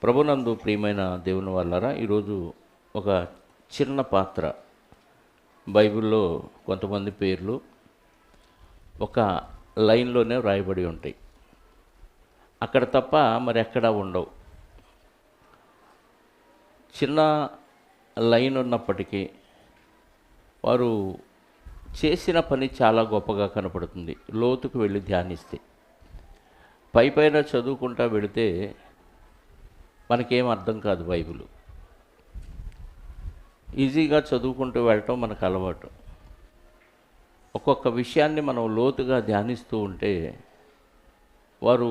ప్రభునందు ప్రియమైన దేవుని వాళ్ళారా, ఈరోజు ఒక చిన్న పాత్ర బైబిల్లో కొంతమంది పేర్లు ఒక లైన్లోనే వ్రాయబడి ఉంటాయి. అక్కడ తప్ప మరి ఎక్కడా ఉండవు. చిన్న లైన్ ఉన్నప్పటికీ వారు చేసిన పని చాలా గొప్పగా కనపడుతుంది లోతుకు వెళ్ళి ధ్యానిస్తే. పైపైన చదువుకుంటా వెళితే మనకేం అర్థం కాదు. బైబిల్ ఈజీగా చదువుకుంటూ వెళ్ళటం మనకు అలవాటు. ఒక్కొక్క విషయాన్ని మనం లోతుగా ధ్యానిస్తూ ఉంటే వారు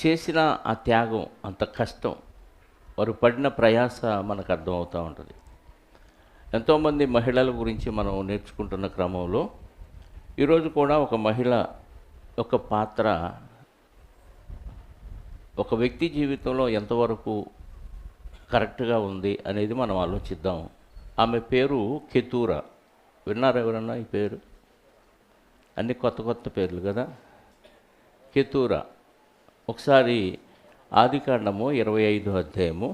చేసిన ఆ త్యాగం, అంత కష్టం, వారు పడిన ప్రయాస మనకు అర్థమవుతూ ఉంటుంది. ఎంతోమంది మహిళల గురించి మనం నేర్చుకుంటున్న క్రమంలో ఈరోజు కూడా ఒక మహిళ ఒక పాత్ర ఒక వ్యక్తి జీవితంలో ఎంతవరకు కరెక్ట్గా ఉంది అనేది మనం ఆలోచిద్దాం. ఆమె పేరు కెతూరా. విన్నారు ఎవరన్నా ఈ పేరు? అన్ని కొత్త కొత్త పేర్లు కదా. కెతూరా. ఒకసారి ఆదికాండము 25వ అధ్యాయము.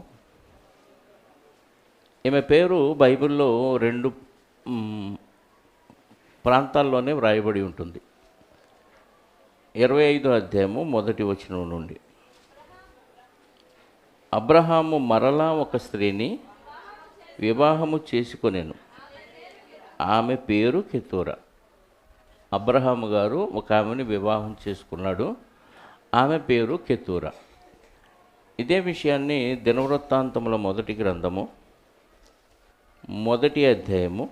ఈమె పేరు బైబిల్లో 2 ప్రాంతాల్లోనే వ్రాయబడి ఉంటుంది. 25వ అధ్యాయము 1వ వచనం నుండి. అబ్రహాము మరలా ఒక స్త్రీని వివాహము చేసుకొనెను, ఆమె పేరు కెతూరా. అబ్రహాము గారు ఒక ఆమెను వివాహం చేసుకున్నాడు, ఆమె పేరు కెతూరా. ఇదే విషయాన్ని దినవృత్తాంతముల మొదటి గ్రంథము 1వ అధ్యాయము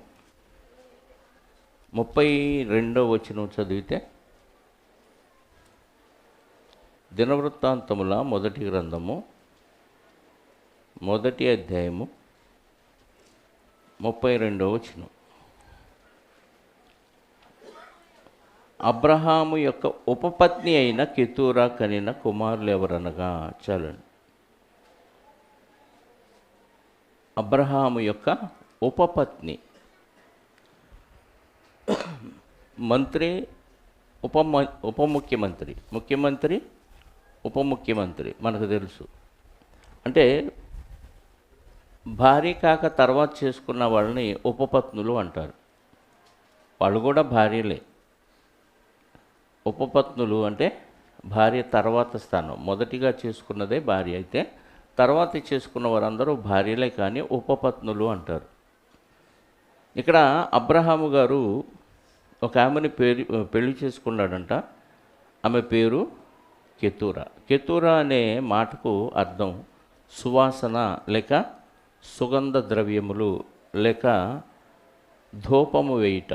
32వ వచనం చదివితే, దినవృత్తాంతముల మొదటి గ్రంథము 1వ అధ్యాయము 32వ వచనం. అబ్రహాము యొక్క ఉపపత్ని అయిన కెతూరా కనిన కుమారులు ఎవరనగా, చాలండి. అబ్రహాము యొక్క ఉపపత్ని, మంత్రి, ఉపముఖ్యమంత్రి, ముఖ్యమంత్రి, ఉపముఖ్యమంత్రి మనకు తెలుసు. అంటే భార్య కాక తర్వాత చేసుకున్న వాళ్ళని ఉపపత్నులు అంటారు. వాళ్ళు కూడా భార్యలే. ఉపపత్నులు అంటే భార్య తర్వాత స్థానం. మొదటిగా చేసుకున్నదే భార్య అయితే తర్వాత చేసుకున్న వారందరూ భార్యలే, కానీ ఉపపత్నులు అంటారు. ఇక్కడ అబ్రహాము గారు ఒక ఆమెని పెళ్లి చేసుకున్నాడంట. ఆమె పేరు కెతూరా. కెతూరా అనే మాటకు అర్థం సువాసన లేక సుగంధ ద్రవ్యములు లేక ధూపము వేయుట.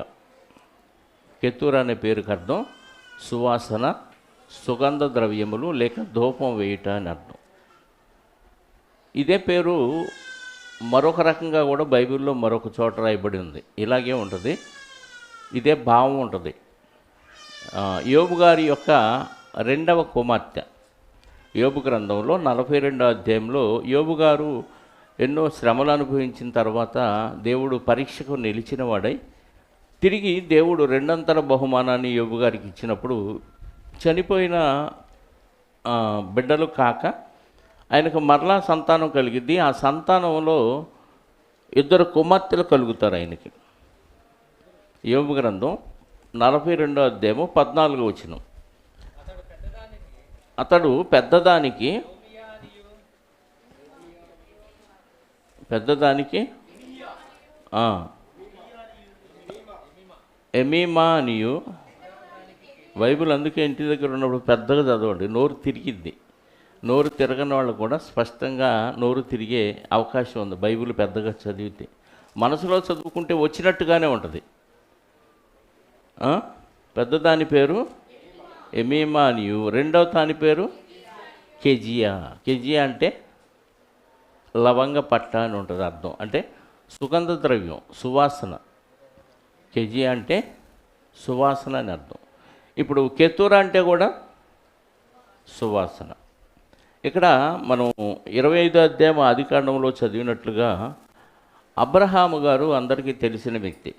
కెతూరా అనే పేరుకి అర్థం సువాసన, సుగంధ ద్రవ్యములు లేక ధూపం వేయుట అని అర్థం. ఇదే పేరు మరొక రకంగా కూడా బైబిల్లో మరొక చోట రాయబడి ఉంది. ఇలాగే ఉంటుంది, ఇదే భావం ఉంటుంది. యోబు గారి యొక్క 2వ కుమార్తె. యోబు గ్రంథంలో 42వ అధ్యాయంలో యోబు గారు ఎన్నో శ్రమలు అనుభవించిన తర్వాత దేవుడు పరీక్షకు నిలిచిన వాడై తిరిగి దేవుడు 2 బహుమానాన్ని యోబు గారికి ఇచ్చినప్పుడు చనిపోయిన బిడ్డలు కాక ఆయనకు మరలా సంతానం కలిగిద్ది. ఆ సంతానంలో 2 కుమార్తెలు కలుగుతారు ఆయనకి. యోబు గ్రంథం 42వ అధ్యాయము 14వ వచనం. అతడు పెద్దదానికి ఎమీమా అనియు. బైబిల్ అందుకే ఇంటి దగ్గర ఉన్నప్పుడు పెద్దగా చదవండి, నోరు తిరిగిద్ది. నోరు తిరగని వాళ్ళు కూడా స్పష్టంగా నోరు తిరిగే అవకాశం ఉంది బైబిల్ పెద్దగా చదివితే. మనసులో చదువుకుంటే వచ్చినట్టుగానే ఉంటుంది. పెద్దదాని పేరు ఎమీమా అనియు, 2వ దాని పేరు కెజియా. కెజియా అంటే లవంగ పట్ట అని ఉంటుంది అర్థం. అంటే సుగంధ ద్రవ్యం, సువాసన. కెజియా అంటే సువాసన అని అర్థం. ఇప్పుడు కెతూరా అంటే కూడా సువాసన. ఇక్కడ మనం 25వ అధ్యాయం ఆదికాండంలో చదివినట్లుగా అబ్రహాము గారు అందరికీ తెలిసిన వ్యక్తి.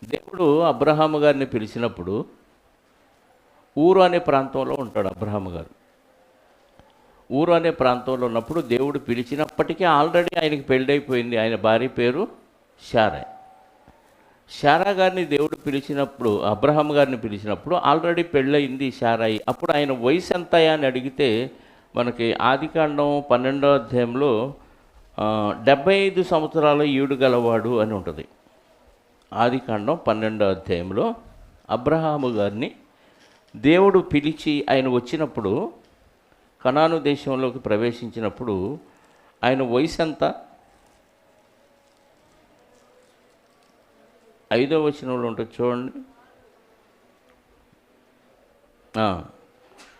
దేవుడు అబ్రహాము గారిని పిలిచినప్పుడు ఊరు అనే ప్రాంతంలో ఉంటాడు అబ్రహాము గారు. ఊరు అనే ప్రాంతంలో ఉన్నప్పుడు దేవుడు పిలిచినప్పటికీ ఆల్రెడీ ఆయనకి పెళ్ళైపోయింది. ఆయన భార్య పేరు శారై. శారా గారిని దేవుడు పిలిచినప్పుడు, అబ్రహాం గారిని పిలిచినప్పుడు ఆల్రెడీ పెళ్ళయింది శారాయి. అప్పుడు ఆయన వయసు ఎంత అని అడిగితే మనకి ఆదికాండం 12వ అధ్యాయంలో 75 సంవత్సరాల ఈడు గలవాడు అని ఉంటుంది. ఆదికాండం 12వ అధ్యాయంలో అబ్రహాము గారిని దేవుడు పిలిచి ఆయన వచ్చినప్పుడు, కనాను దేశంలోకి ప్రవేశించినప్పుడు ఆయన వయసు ఎంత? 5వ వచనంలో ఉంటుంది చూడండి.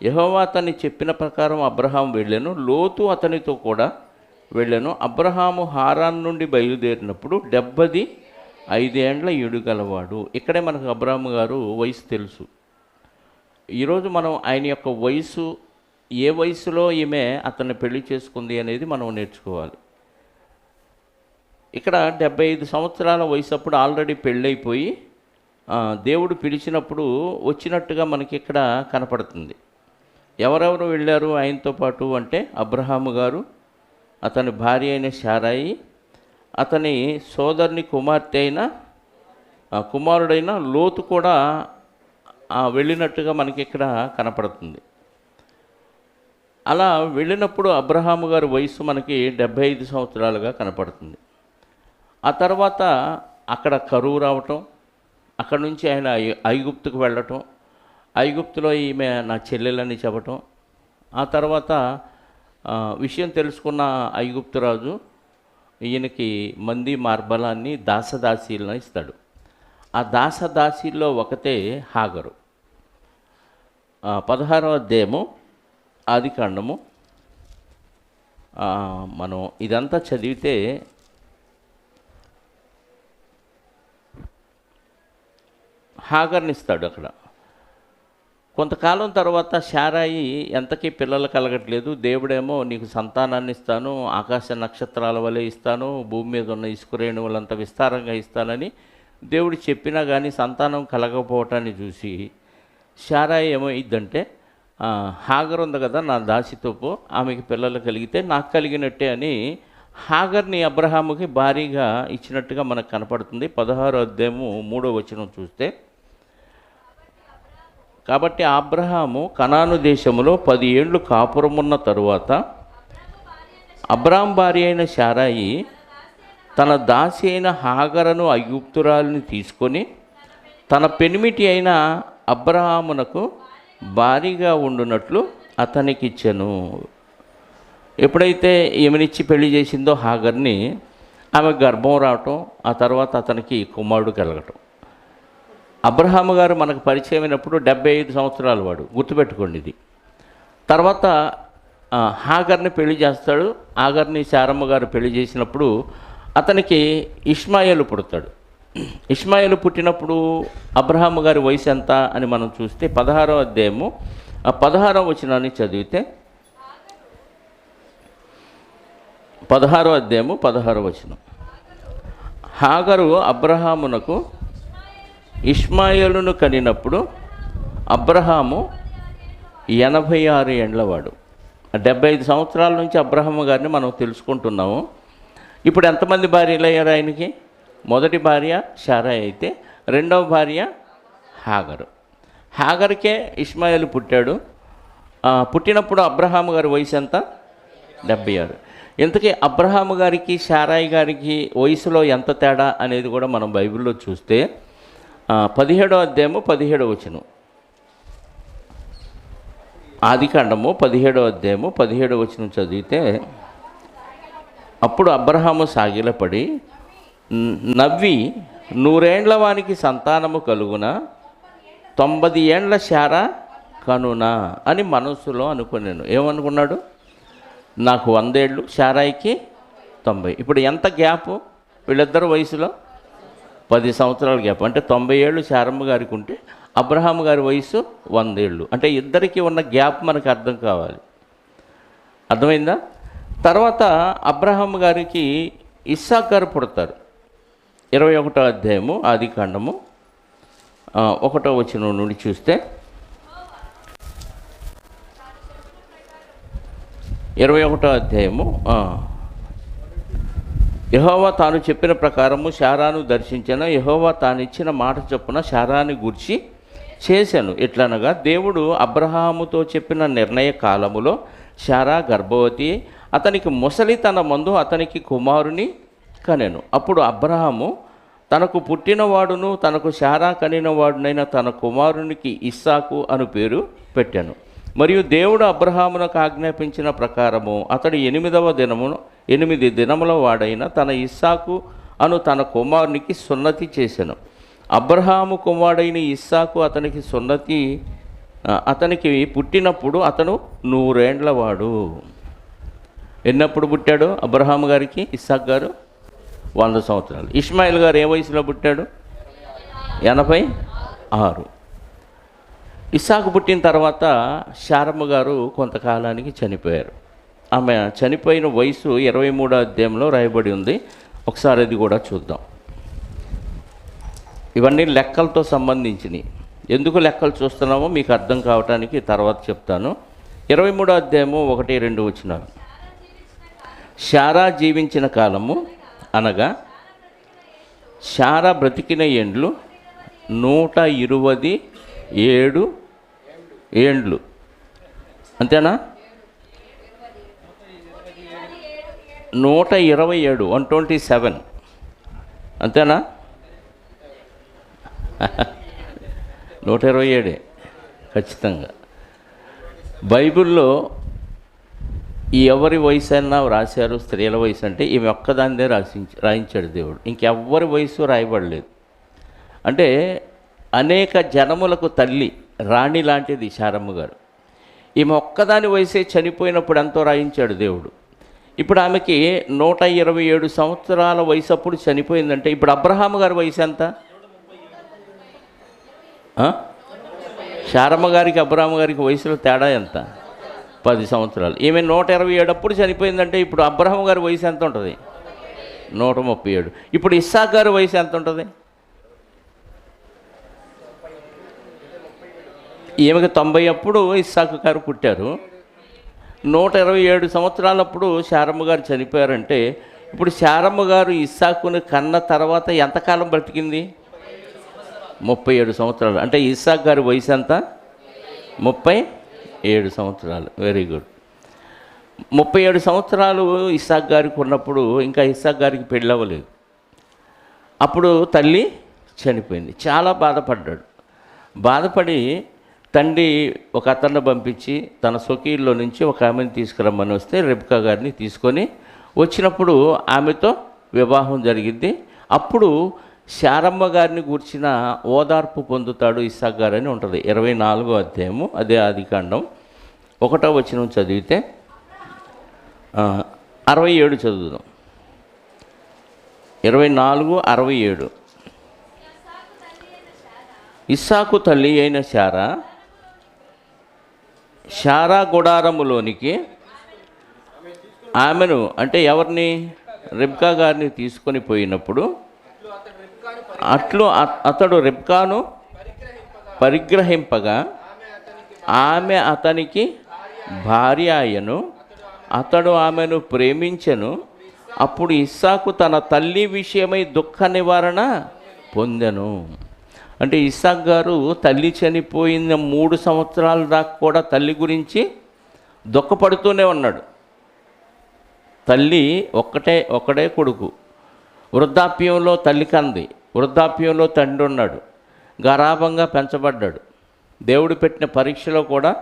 యెహోవా అతన్ని చెప్పిన ప్రకారం అబ్రహాం వెళ్ళాను, లోతు అతనితో కూడా వెళ్ళాను. అబ్రహాము హారాన్ నుండి బయలుదేరినప్పుడు 75 ఏండ్ల ఈడు గలవాడు. ఇక్కడే మనకు అబ్రహాము గారు వయసు తెలుసు. ఈరోజు మనం ఆయన యొక్క వయసు, ఏ వయసులో ఈమె అతన్ని పెళ్లి చేసుకుంది అనేది మనం నేర్చుకోవాలి. ఇక్కడ 75 సంవత్సరాల వయసు అప్పుడు ఆల్రెడీ పెళ్ళైపోయి దేవుడు పిలిచినప్పుడు వచ్చినట్టుగా మనకి ఇక్కడ కనపడుతుంది. ఎవరెవరు వెళ్ళారు ఆయనతో పాటు అంటే అబ్రహాము గారు, అతని భార్య అయిన శారాయి, అతని సోదరుని కుమార్తె అయిన కుమారుడైన లోతు కూడా వెళ్ళినట్టుగా మనకి ఇక్కడ కనపడుతుంది. అలా వెళ్ళినప్పుడు అబ్రహాము గారి వయసు మనకి 75 సంవత్సరాలుగా కనపడుతుంది. ఆ తర్వాత అక్కడ కరువు రావటం, అక్కడ నుంచి ఆయన ఐగుప్తుకు వెళ్ళటం, ఐగుప్తులో ఈమె నా చెల్లెలని చెప్పటం, ఆ తర్వాత విషయం తెలుసుకున్న ఐగుప్తు రాజు ఈయనకి మంది మార్బలాన్ని దాసదాసీలను ఇస్తాడు. ఆ దాసదాసీల్లో ఒకతే హాగరు. 16వ అధ్యాయము ఆదికాండము మనం ఇదంతా చదివితే హాగర్ని ఇస్తాడు. అక్కడ కొంతకాలం తర్వాత శారాయి ఎంతకీ పిల్లలు కలగట్లేదు. దేవుడేమో నీకు సంతానాన్ని ఇస్తాను, ఆకాశ నక్షత్రాల వలె ఇస్తాను, భూమి మీద ఉన్న ఇసుక రేణువులంత విస్తారంగా ఇస్తానని దేవుడు చెప్పినా కానీ సంతానం కలగకపోవటాన్ని చూసి శారాయి ఏమైందంటే, హాగర్ ఉంది కదా నా దాసితోపు, ఆమెకి పిల్లలు కలిగితే నాకు కలిగినట్టే అని హాగర్ని అబ్రహాముకి భారీగా ఇచ్చినట్టుగా మనకు కనపడుతుంది. 16వ అధ్యాయము 3వ వచనం చూస్తే, కాబట్టి అబ్రహాము కనాను దేశములో 10 ఏళ్ళు కాపురమున్న తరువాత అబ్రాం భార్య అయిన శారాయి తన దాసి అయిన హాగరను ఐగుప్తురాలిని తీసుకొని తన పెనిమిటి అయిన అబ్రహామునకు భారీగా ఉండునట్లు అతనికిచ్చెను. ఎప్పుడైతే ఈమెనిచ్చి పెళ్లి చేసిందో హాగర్ని, ఆమె గర్భం రావటం, ఆ తర్వాత అతనికి కుమారుడు కలగటం. అబ్రహాము గారు మనకు పరిచయం అయినప్పుడు 75 సంవత్సరాలు వాడు, గుర్తుపెట్టుకోండి ఇది. తర్వాత హాగర్ని పెళ్లి చేస్తాడు. హాగర్ని శారమ్మ గారు పెళ్లి చేసినప్పుడు అతనికి ఇష్మాయేలు పుడతాడు. ఇష్మాయేలు పుట్టినప్పుడు అబ్రహాము గారి వయసు ఎంత అని మనం చూస్తే 16వ అధ్యాయము 16వ వచనాన్ని చదివితే, 16వ అధ్యాయము 16వ వచనం, హాగరు అబ్రహామునకు ఇష్మాయేలును కనినప్పుడు అబ్రహాము 86 ఏండ్లవాడు. 75 సంవత్సరాల నుంచి అబ్రహాము గారిని మనం తెలుసుకుంటున్నాము. ఇప్పుడు ఎంతమంది భార్యలు అయ్యారు ఆయనకి? మొదటి భార్య శారాయి అయితే రెండవ భార్య హాగరు. హాగర్కే ఇష్మాయేలు పుట్టాడు. పుట్టినప్పుడు అబ్రహాము గారి వయసు ఎంత? 76. ఇంతకీ అబ్రహాము గారికి శారాయి గారికి వయసులో ఎంత తేడా అనేది కూడా మనం బైబిల్లో చూస్తే 17వ అధ్యాయము 17వ వచనం, ఆదికాండము 17వ అధ్యాయము 17వ వచనం చదివితే, అప్పుడు అబ్రహాము సాగిలపడి నవ్వి 100 ఏండ్ల వానికి సంతానము కలుగున 90 ఏండ్ల శారా కనునా అని మనస్సులో అనుకున్నాను. ఏమనుకున్నాడు? నాకు 100 ఏళ్ళు, శారాయికి 90. ఇప్పుడు ఎంత గ్యాపు వీళ్ళిద్దరు వయసులో? 10 సంవత్సరాల గ్యాప్. అంటే 90 ఏళ్ళు శారమ్మ గారికి ఉంటే అబ్రహాము గారి వయసు 100 ఏళ్ళు. అంటే ఇద్దరికి ఉన్న గ్యాప్ మనకు అర్థం కావాలి. అర్థమైందా? తర్వాత అబ్రహాము గారికి ఇస్సాకు గారు పుడతారు. 21వ అధ్యాయము ఆదికాండము 1వ వచనం నుండి చూస్తే, 21వ అధ్యాయము. యెహోవా తాను చెప్పిన ప్రకారము శారాను దర్శించిన. యెహోవా తాను ఇచ్చిన మాట చొప్పున శారాని గూర్చి చేశాను. ఎట్లనగా దేవుడు అబ్రహాముతో చెప్పిన నిర్ణయ కాలములో శారా గర్భవతి, అతనికి ముసలితన మందు అతనికి కుమారుని కనెను. అప్పుడు అబ్రహాము తనకు పుట్టినవాడును తనకు శారా కనినవాడునైన తన కుమారునికి ఇస్సాకు అను పేరు పెట్టాను. మరియు దేవుడు అబ్రహామునకు ఆజ్ఞాపించిన ప్రకారము అతడు 8 దినముల వాడైన తన ఇస్సాకు అను తన కుమారునికి సున్నతి చేశాను. అబ్రహాము కుమారుడైన ఇస్సాకు అతనికి పుట్టినప్పుడు అతను 100 ఏండ్లవాడు. ఎన్నప్పుడు పుట్టాడు అబ్రహాము గారికి? ఇస్సాకు గారు 100 సంవత్సరాలు. ఇష్మాయిల్ గారు ఏ వయసులో పుట్టాడు? 86. ఇస్సాకు పుట్టిన తర్వాత శారమ్మ గారు కొంతకాలానికి చనిపోయారు. ఆమె చనిపోయిన వయసు 23వ అధ్యాయంలో రాయబడి ఉంది. ఒకసారి అది కూడా చూద్దాం. ఇవన్నీ లెక్కలతో సంబంధించినవి. ఎందుకు లెక్కలు చూస్తున్నామో మీకు అర్థం కావటానికి తర్వాత చెప్తాను. 23వ అధ్యాయము 1-2 వచనాలు. శారా జీవించిన కాలము అనగా శారా బ్రతికిన ఏండ్లు 127 ఏండ్లు. అంతేనా? 127, 127. అంతేనా? 127 ఖచ్చితంగా. బైబిల్లో ఎవరి వయసు అయినా రాశారు. స్త్రీల వయసు అంటే ఈమె ఒక్కదానిదే రాయించాడు దేవుడు. ఇంకెవ్వరి వయసు రాయబడలేదు. అంటే అనేక జనములకు తల్లి, రాణి లాంటిది శారమ్మ గారు. ఈమె ఒక్కదాని వయసే చనిపోయినప్పుడు ఎంతో రాయించాడు దేవుడు. ఇప్పుడు ఆమెకి 127 సంవత్సరాల వయసు అప్పుడు చనిపోయిందంటే ఇప్పుడు అబ్రహాము గారి వయసు ఎంత? శారమ్మ గారికి అబ్రహాము గారికి వయసులో తేడా ఎంత? 10 సంవత్సరాలు. ఈమె 127 అప్పుడు చనిపోయిందంటే ఇప్పుడు అబ్రహాము గారి వయసు ఎంత ఉంటుంది? 137. ఇప్పుడు ఇస్సాకు గారి వయసు ఎంత ఉంటుంది? ఈమెకి 90 అప్పుడు ఇస్సాకు గారు పుట్టారు. 127 సంవత్సరాలప్పుడు శారమ్మ గారు చనిపోయారంటే ఇప్పుడు శారమ్మ గారు ఇస్సాకుని కన్న తర్వాత ఎంతకాలం బ్రతికింది? 37 సంవత్సరాలు. అంటే ఇస్సాకు గారి వయసు ఎంత? 37 సంవత్సరాలు. Very good. 37 సంవత్సరాలు ఇస్సాకు గారికి ఉన్నప్పుడు ఇంకా ఇస్సాకు గారికి పెళ్ళి అవ్వలేదు. అప్పుడు తల్లి చనిపోయింది. చాలా బాధపడ్డాడు. బాధపడి తండ్రి ఒక అతన్ని పంపించి తన స్వకీయుల్లో నుంచి ఒక ఆమెను తీసుకురమ్మని వస్తే రెబ్కా గారిని తీసుకొని వచ్చినప్పుడు ఆమెతో వివాహం జరిగింది. అప్పుడు శారమ్మ గారిని గూర్చిన ఓదార్పు పొందుతాడు ఇస్సాకు గారు అని ఉంటుంది. 24వ అధ్యాయము, అదే ఆదికాండం 1వ వచనం చదివితే 67 చదువుదాం. 24:67. ఇస్సాకు తల్లి అయిన శారా గుడారములోనికి ఆమెను, అంటే ఎవరిని? రెబ్కా గారిని తీసుకొని పోయినప్పుడు అతడు రెబ్కాను పరిగ్రహింపగా ఆమె అతనికి భార్య అయ్యను. అతడు ఆమెను ప్రేమించెను. అప్పుడు ఇస్సాకు తన తల్లి విషయమై దుఃఖ నివారణ పొందెను. అంటే ఇస్సాకు గారు తల్లి చనిపోయిన 3 సంవత్సరాల దాకా కూడా తల్లి గురించి దుఃఖపడుతూనే ఉన్నాడు. తల్లి ఒక్కడే కొడుకు. వృద్ధాప్యంలో తల్లి కంది, వృద్ధాప్యంలో తండ్రి ఉన్నాడు. గారాభంగా పెంచబడ్డాడు. దేవుడు పెట్టిన పరీక్షలో కూడా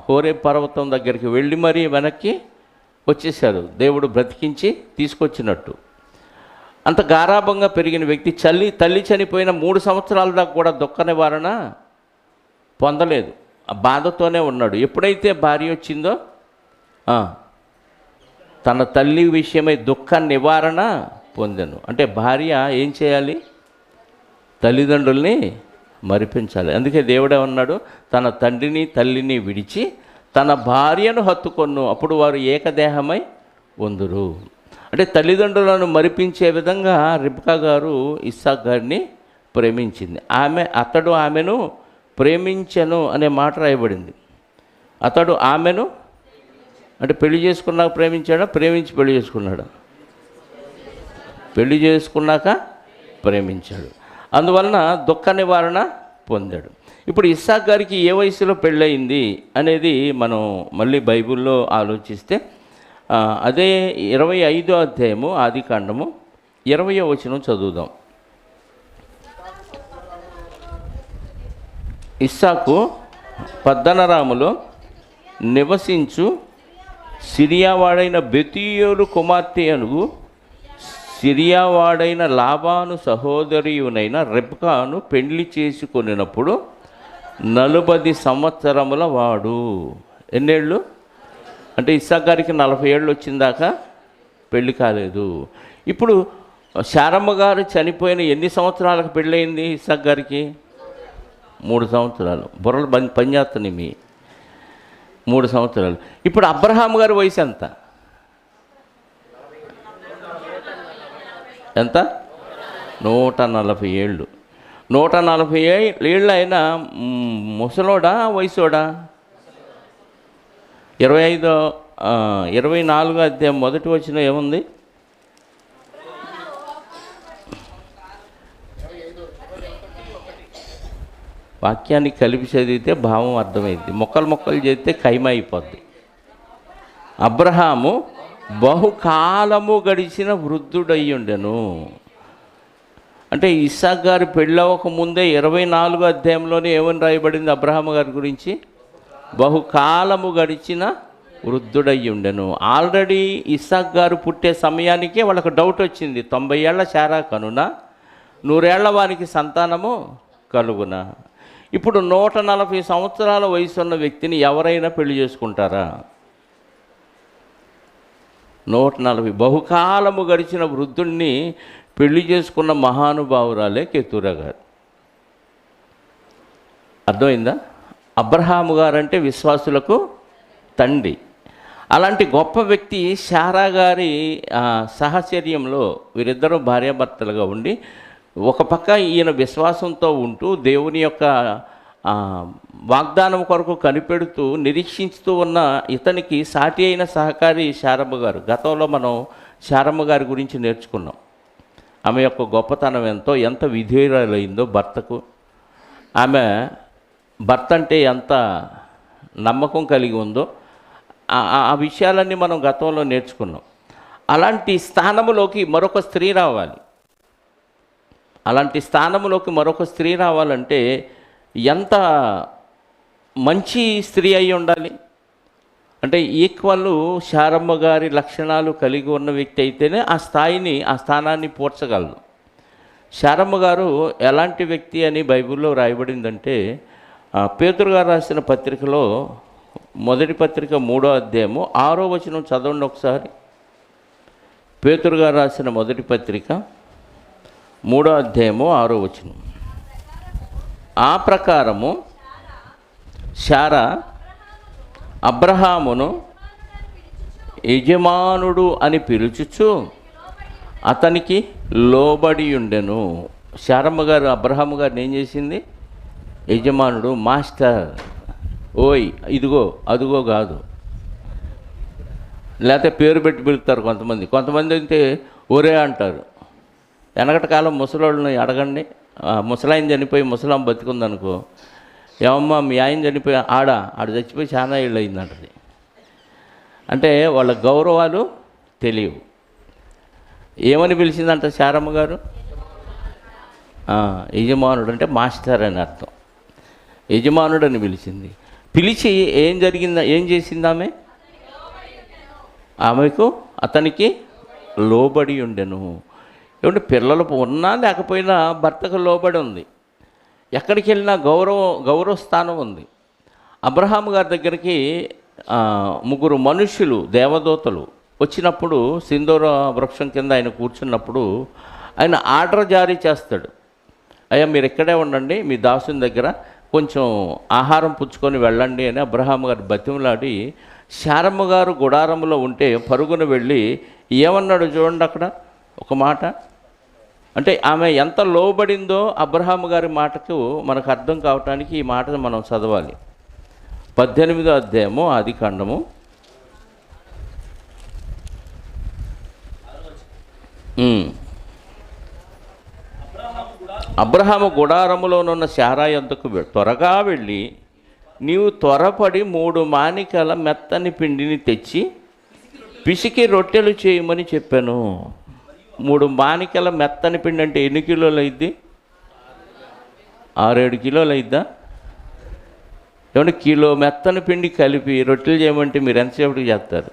హోరేబు పర్వతం దగ్గరికి వెళ్ళి మరీ వెనక్కి వచ్చేశారు. దేవుడు బ్రతికించి తీసుకొచ్చినట్టు. అంత గారాభంగా పెరిగిన వ్యక్తి తల్లి చనిపోయిన 3 సంవత్సరాల దాకా కూడా దుఃఖ నివారణ పొందలేదు. ఆ బాధతోనే ఉన్నాడు. ఎప్పుడైతే భార్య వచ్చిందో తన తల్లి విషయమై దుఃఖ నివారణ పొందెను. అంటే భార్య ఏం చేయాలి? తల్లిదండ్రుల్ని మరిపించాలి. అందుకే దేవుడే ఉన్నాడు, తన తండ్రిని తల్లిని విడిచి తన భార్యను హత్తుకొను, అప్పుడు వారు ఏకదేహమై ఉందురు. అంటే తల్లిదండ్రులను మరిపించే విధంగా రిబ్కా గారు ఇస్సాకు గారిని ప్రేమించింది. అతడు ఆమెను ప్రేమించెను అనే మాట రాయబడింది. అతడు ఆమెను అంటే పెళ్లి చేసుకున్నాక ప్రేమించాడా, ప్రేమించి పెళ్లి చేసుకున్నాడా? పెళ్లి చేసుకున్నాక ప్రేమించాడు, అందువలన దుఃఖ నివారణ పొందాడు. ఇప్పుడు ఇస్సాకు గారికి ఏ వయసులో పెళ్ళయింది అనేది మనం మళ్ళీ బైబిల్లో ఆలోచిస్తే అదే 25వ అధ్యాయము ఆదికాండము 20వ వచనం చదువుదాం. ఇస్సాకు పద్దనరాములో నివసించు సిరియావాడైన బెతూయేలు కుమార్తె అనుగు సిరియావాడైన లాబాను సహోదరియునైన రెబ్కాను పెళ్లి చేసుకొనినప్పుడు 40 సంవత్సరముల వాడు. ఎన్నేళ్ళు అంటే ఇస్సాకు గారికి 40 ఏళ్ళు వచ్చిందాకా పెళ్లి కాలేదు. ఇప్పుడు శారమ్మ గారు చనిపోయిన ఎన్ని సంవత్సరాలకు పెళ్ళయింది ఇస్సాకు గారికి? 3 సంవత్సరాలు. బుర్రలు పనిచేస్తున్నాయి మీ 3 సంవత్సరాలు. ఇప్పుడు అబ్రహాం గారి వయసు ఎంత? 140 ఏళ్ళు. 140 ఏళ్ళు అయినా ముసలోడా వయసోడా? 24వ అధ్యాయం మొదటి వచనం ఏముంది? వాక్యాన్ని కలిపి చదివితే భావం అర్థమైంది, మొక్కలు చేస్తే కైమ అయిపోద్ది. అబ్రహాము బహుకాలము గడిచిన వృద్ధుడయ్యుండెను. అంటే ఇస్సాకు గారు పెళ్ళవక ముందే 24వ అధ్యాయంలోనే ఏమని రాయబడింది అబ్రహాము గారి గురించి? బహుకాలము గడిచిన వృద్ధుడయ్యుండెను. ఆల్రెడీ ఇస్సాకు గారు పుట్టే సమయానికే వాళ్ళకు డౌట్ వచ్చింది, 90 ఏళ్ల శారా కనున 100 ఏళ్ల వారికి సంతానము కలుగునా. ఇప్పుడు 140 సంవత్సరాల వయసు ఉన్న వ్యక్తిని ఎవరైనా పెళ్లి చేసుకుంటారా? 140 బహుకాలము గడిచిన వృద్ధుడిని పెళ్లి చేసుకున్న మహానుభావురాలే కెతూరా గారు. అర్థమైందా? అబ్రహాము గారంటే విశ్వాసులకు తండ్రి. అలాంటి గొప్ప వ్యక్తి శారా గారి సహచర్యంలో వీరిద్దరూ భార్యాభర్తలుగా ఉండి ఒక పక్క ఈయన విశ్వాసంతో ఉంటూ దేవుని యొక్క వాగ్దానం కొరకు కనిపెడుతూ నిరీక్షించుతూ ఉన్న ఇతనికి సాటి అయిన సహకారి శారమ్మ గారు. గతంలో మనం శారమ్మ గారి గురించి నేర్చుకున్నాం. ఆమె యొక్క గొప్పతనం ఎంత విధేయురాలైందో భర్తకు. ఆమె భర్త అంటే ఎంత నమ్మకం కలిగి ఉందో ఆ విషయాలన్నీ మనం గతంలో నేర్చుకున్నాం. అలాంటి స్థానంలోకి మరొక స్త్రీ రావాలి. అలాంటి స్థానంలోకి మరొక స్త్రీ రావాలంటే ఎంత మంచి స్త్రీ అయి ఉండాలి అంటే ఈక్వల్ శారమ్మ గారి లక్షణాలు కలిగి ఉన్న వ్యక్తి అయితేనే ఆ స్థానాన్ని పూడ్చగలదు. శారమ్మ గారు ఎలాంటి వ్యక్తి అని బైబిల్లో రాయబడిందంటే పేతురు గారు రాసిన పత్రికలో మొదటి పత్రిక 3వ అధ్యాయము 6వ వచనం చదవండి ఒకసారి. పేతురు గారు రాసిన మొదటి పత్రిక 3వ అధ్యాయము 6వ వచనం. ఆ ప్రకారము శారా అబ్రహామును యజమానుడు అని పిలుచుచు అతనికి లోబడి ఉండెను. శారమ్మ గారు అబ్రహాము గారిని ఏం చేసింది? యజమానుడు, మాస్టర్, ఓయ్ ఇదిగో అదిగో కాదు. లేకపోతే పేరు పెట్టి పిలుస్తారు కొంతమంది అయితే ఒరే అంటారు. వెనకటి కాలం ముసలోళ్ళని అడగండి, ముసలాయన చనిపోయి ముసలాం బతికుందనుకో, ఏమమ్మా మీ ఆయన చనిపోయి ఆడ చచ్చిపోయి చాలా ఏళ్ళు అయిందంటది. అంటే వాళ్ళ గౌరవాలు తెలియవు. ఏమని పిలిచిందంట శారమ్మ గారు? యజమానుడు అంటే మాస్టర్ అని అర్థం. యజమానుడు అని పిలిచింది. పిలిచి ఏం చేసింది ఆమెకు అతనికి లోబడి ఉండెను. ఏమంటే పిల్లలు ఉన్నా లేకపోయినా భర్తకు లోబడి ఉంది. ఎక్కడికి వెళ్ళినా గౌరవ స్థానం ఉంది. అబ్రహాము గారి దగ్గరికి 3 మనుష్యులు దేవదూతలు వచ్చినప్పుడు సింధూర వృక్షం కింద ఆయన కూర్చున్నప్పుడు ఆయన ఆర్డర్ జారీ చేస్తాడు. అయ్యా మీరు ఇక్కడే ఉండండి, మీ దాసుని దగ్గర కొంచెం ఆహారం పుచ్చుకొని వెళ్ళండి అని అబ్రహాము గారు బతిమలాడి శారమ్మ గారు గుడారంలో ఉంటే పరుగున వెళ్ళి ఏమన్నాడు చూడండి అక్కడ ఒక మాట. అంటే ఆమె ఎంత లోబడిందో అబ్రహాము గారి మాటకు మనకు అర్థం కావటానికి ఈ మాట మనం చదవాలి. 18వ అధ్యాయము ఆదికాండము ఉమ్. అబ్రహాము గుడారములోనున్న శారా యొద్దకు త్వరగా వెళ్ళి, నీవు త్వరపడి 3 మానికల మెత్తని పిండిని తెచ్చి పిసికి రొట్టెలు చేయమని చెప్పాను. 3 మానికల మెత్తని పిండి అంటే ఎన్ని కిలోలు అయింది? 6-7 కిలోలు అయిద్దా? ఏమంటే కిలో మెత్తని పిండి కలిపి రొట్టెలు చేయమంటే మీరు ఎంతసేపటికి చేస్తారు?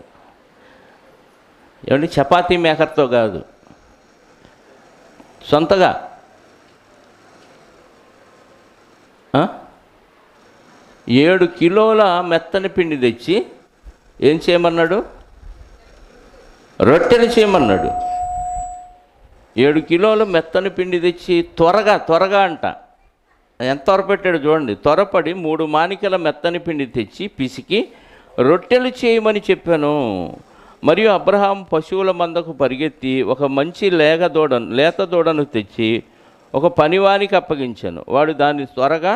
ఏమంటే చపాతీ మేకర్తో కాదు, సొంతగా 7 కిలోల మెత్తని పిండి తెచ్చి ఏం చేయమన్నాడు? రొట్టెలు చేయమన్నాడు. 7 కిలోల మెత్తని పిండి తెచ్చి త్వరగా అంట. ఎంత త్వరపెట్టాడు చూడండి. త్వరపడి 3 మానికల మెత్తని పిండి తెచ్చి పిసికి రొట్టెలు చేయమని చెప్పాను. మరియు అబ్రహాం పశువుల మందకు పరిగెత్తి ఒక మంచి లేత దూడను తెచ్చి ఒక పనివానికి అప్పగించాను. వాడు దాన్ని త్వరగా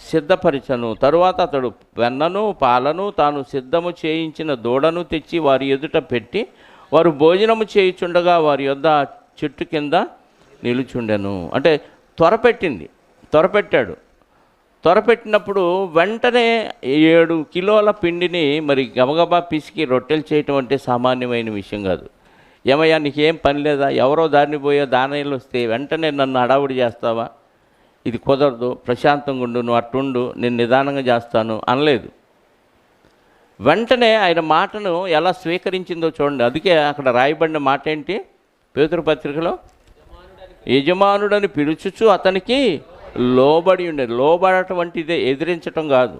సిద్ధపరిచను. తరువాత అతడు వెన్నను పాలను తాను సిద్ధము చేయించిన దూడను తెచ్చి వారి ఎదుట పెట్టి, వారు భోజనము చేయుచుండగా వారి యొద్ద చెట్టు కింద నిలుచుండెను. అంటే త్వరపెట్టాడు. త్వరపెట్టినప్పుడు వెంటనే 7 కిలోల పిండిని మరి గబగబా పిసికి రొట్టెలు చేయటం అంటే సామాన్యమైన విషయం కాదు. ఏమయ్యా నీకేం పని లేదా? ఎవరో దారిని పోయే దానయ్యలు వస్తే వెంటనే నన్ను హడావుడి చేస్తావా? ఇది కుదరదు, ప్రశాంతంగా ఉండు, నువ్వు అట్టుండు, నేను నిదానంగా చేస్తాను అనలేదు. వెంటనే ఆయన మాటను ఎలా స్వీకరించిందో చూడండి. అందుకే అక్కడ రాయబడిన మాట ఏంటి? పేతురు పత్రికలో, యజమానుడని పిలుచుచు అతనికి లోబడి ఉండేది. లోబడటం అంటే ఇదే, ఎదిరించటం కాదు.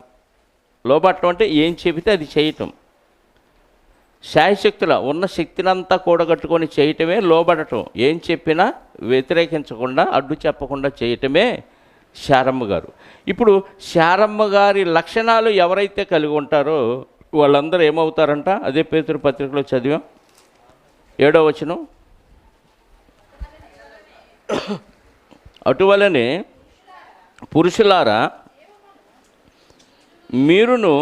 లోబడటం అంటే ఏం చెబితే అది చేయటం. శాయశక్తుల ఉన్న శక్తినంతా కూడగట్టుకొని చేయటమే లోబడటం. ఏం చెప్పినా వ్యతిరేకించకుండా, అడ్డు చెప్పకుండా చేయటమే శారమ్మ గారు. ఇప్పుడు శారమ్మ గారి లక్షణాలు ఎవరైతే కలిగి ఉంటారో వాళ్ళందరూ ఏమవుతారంట? అదే పేతురు పత్రికలో చదివాం, 7వ వచనం. అటువలనే పురుషులారా మీరును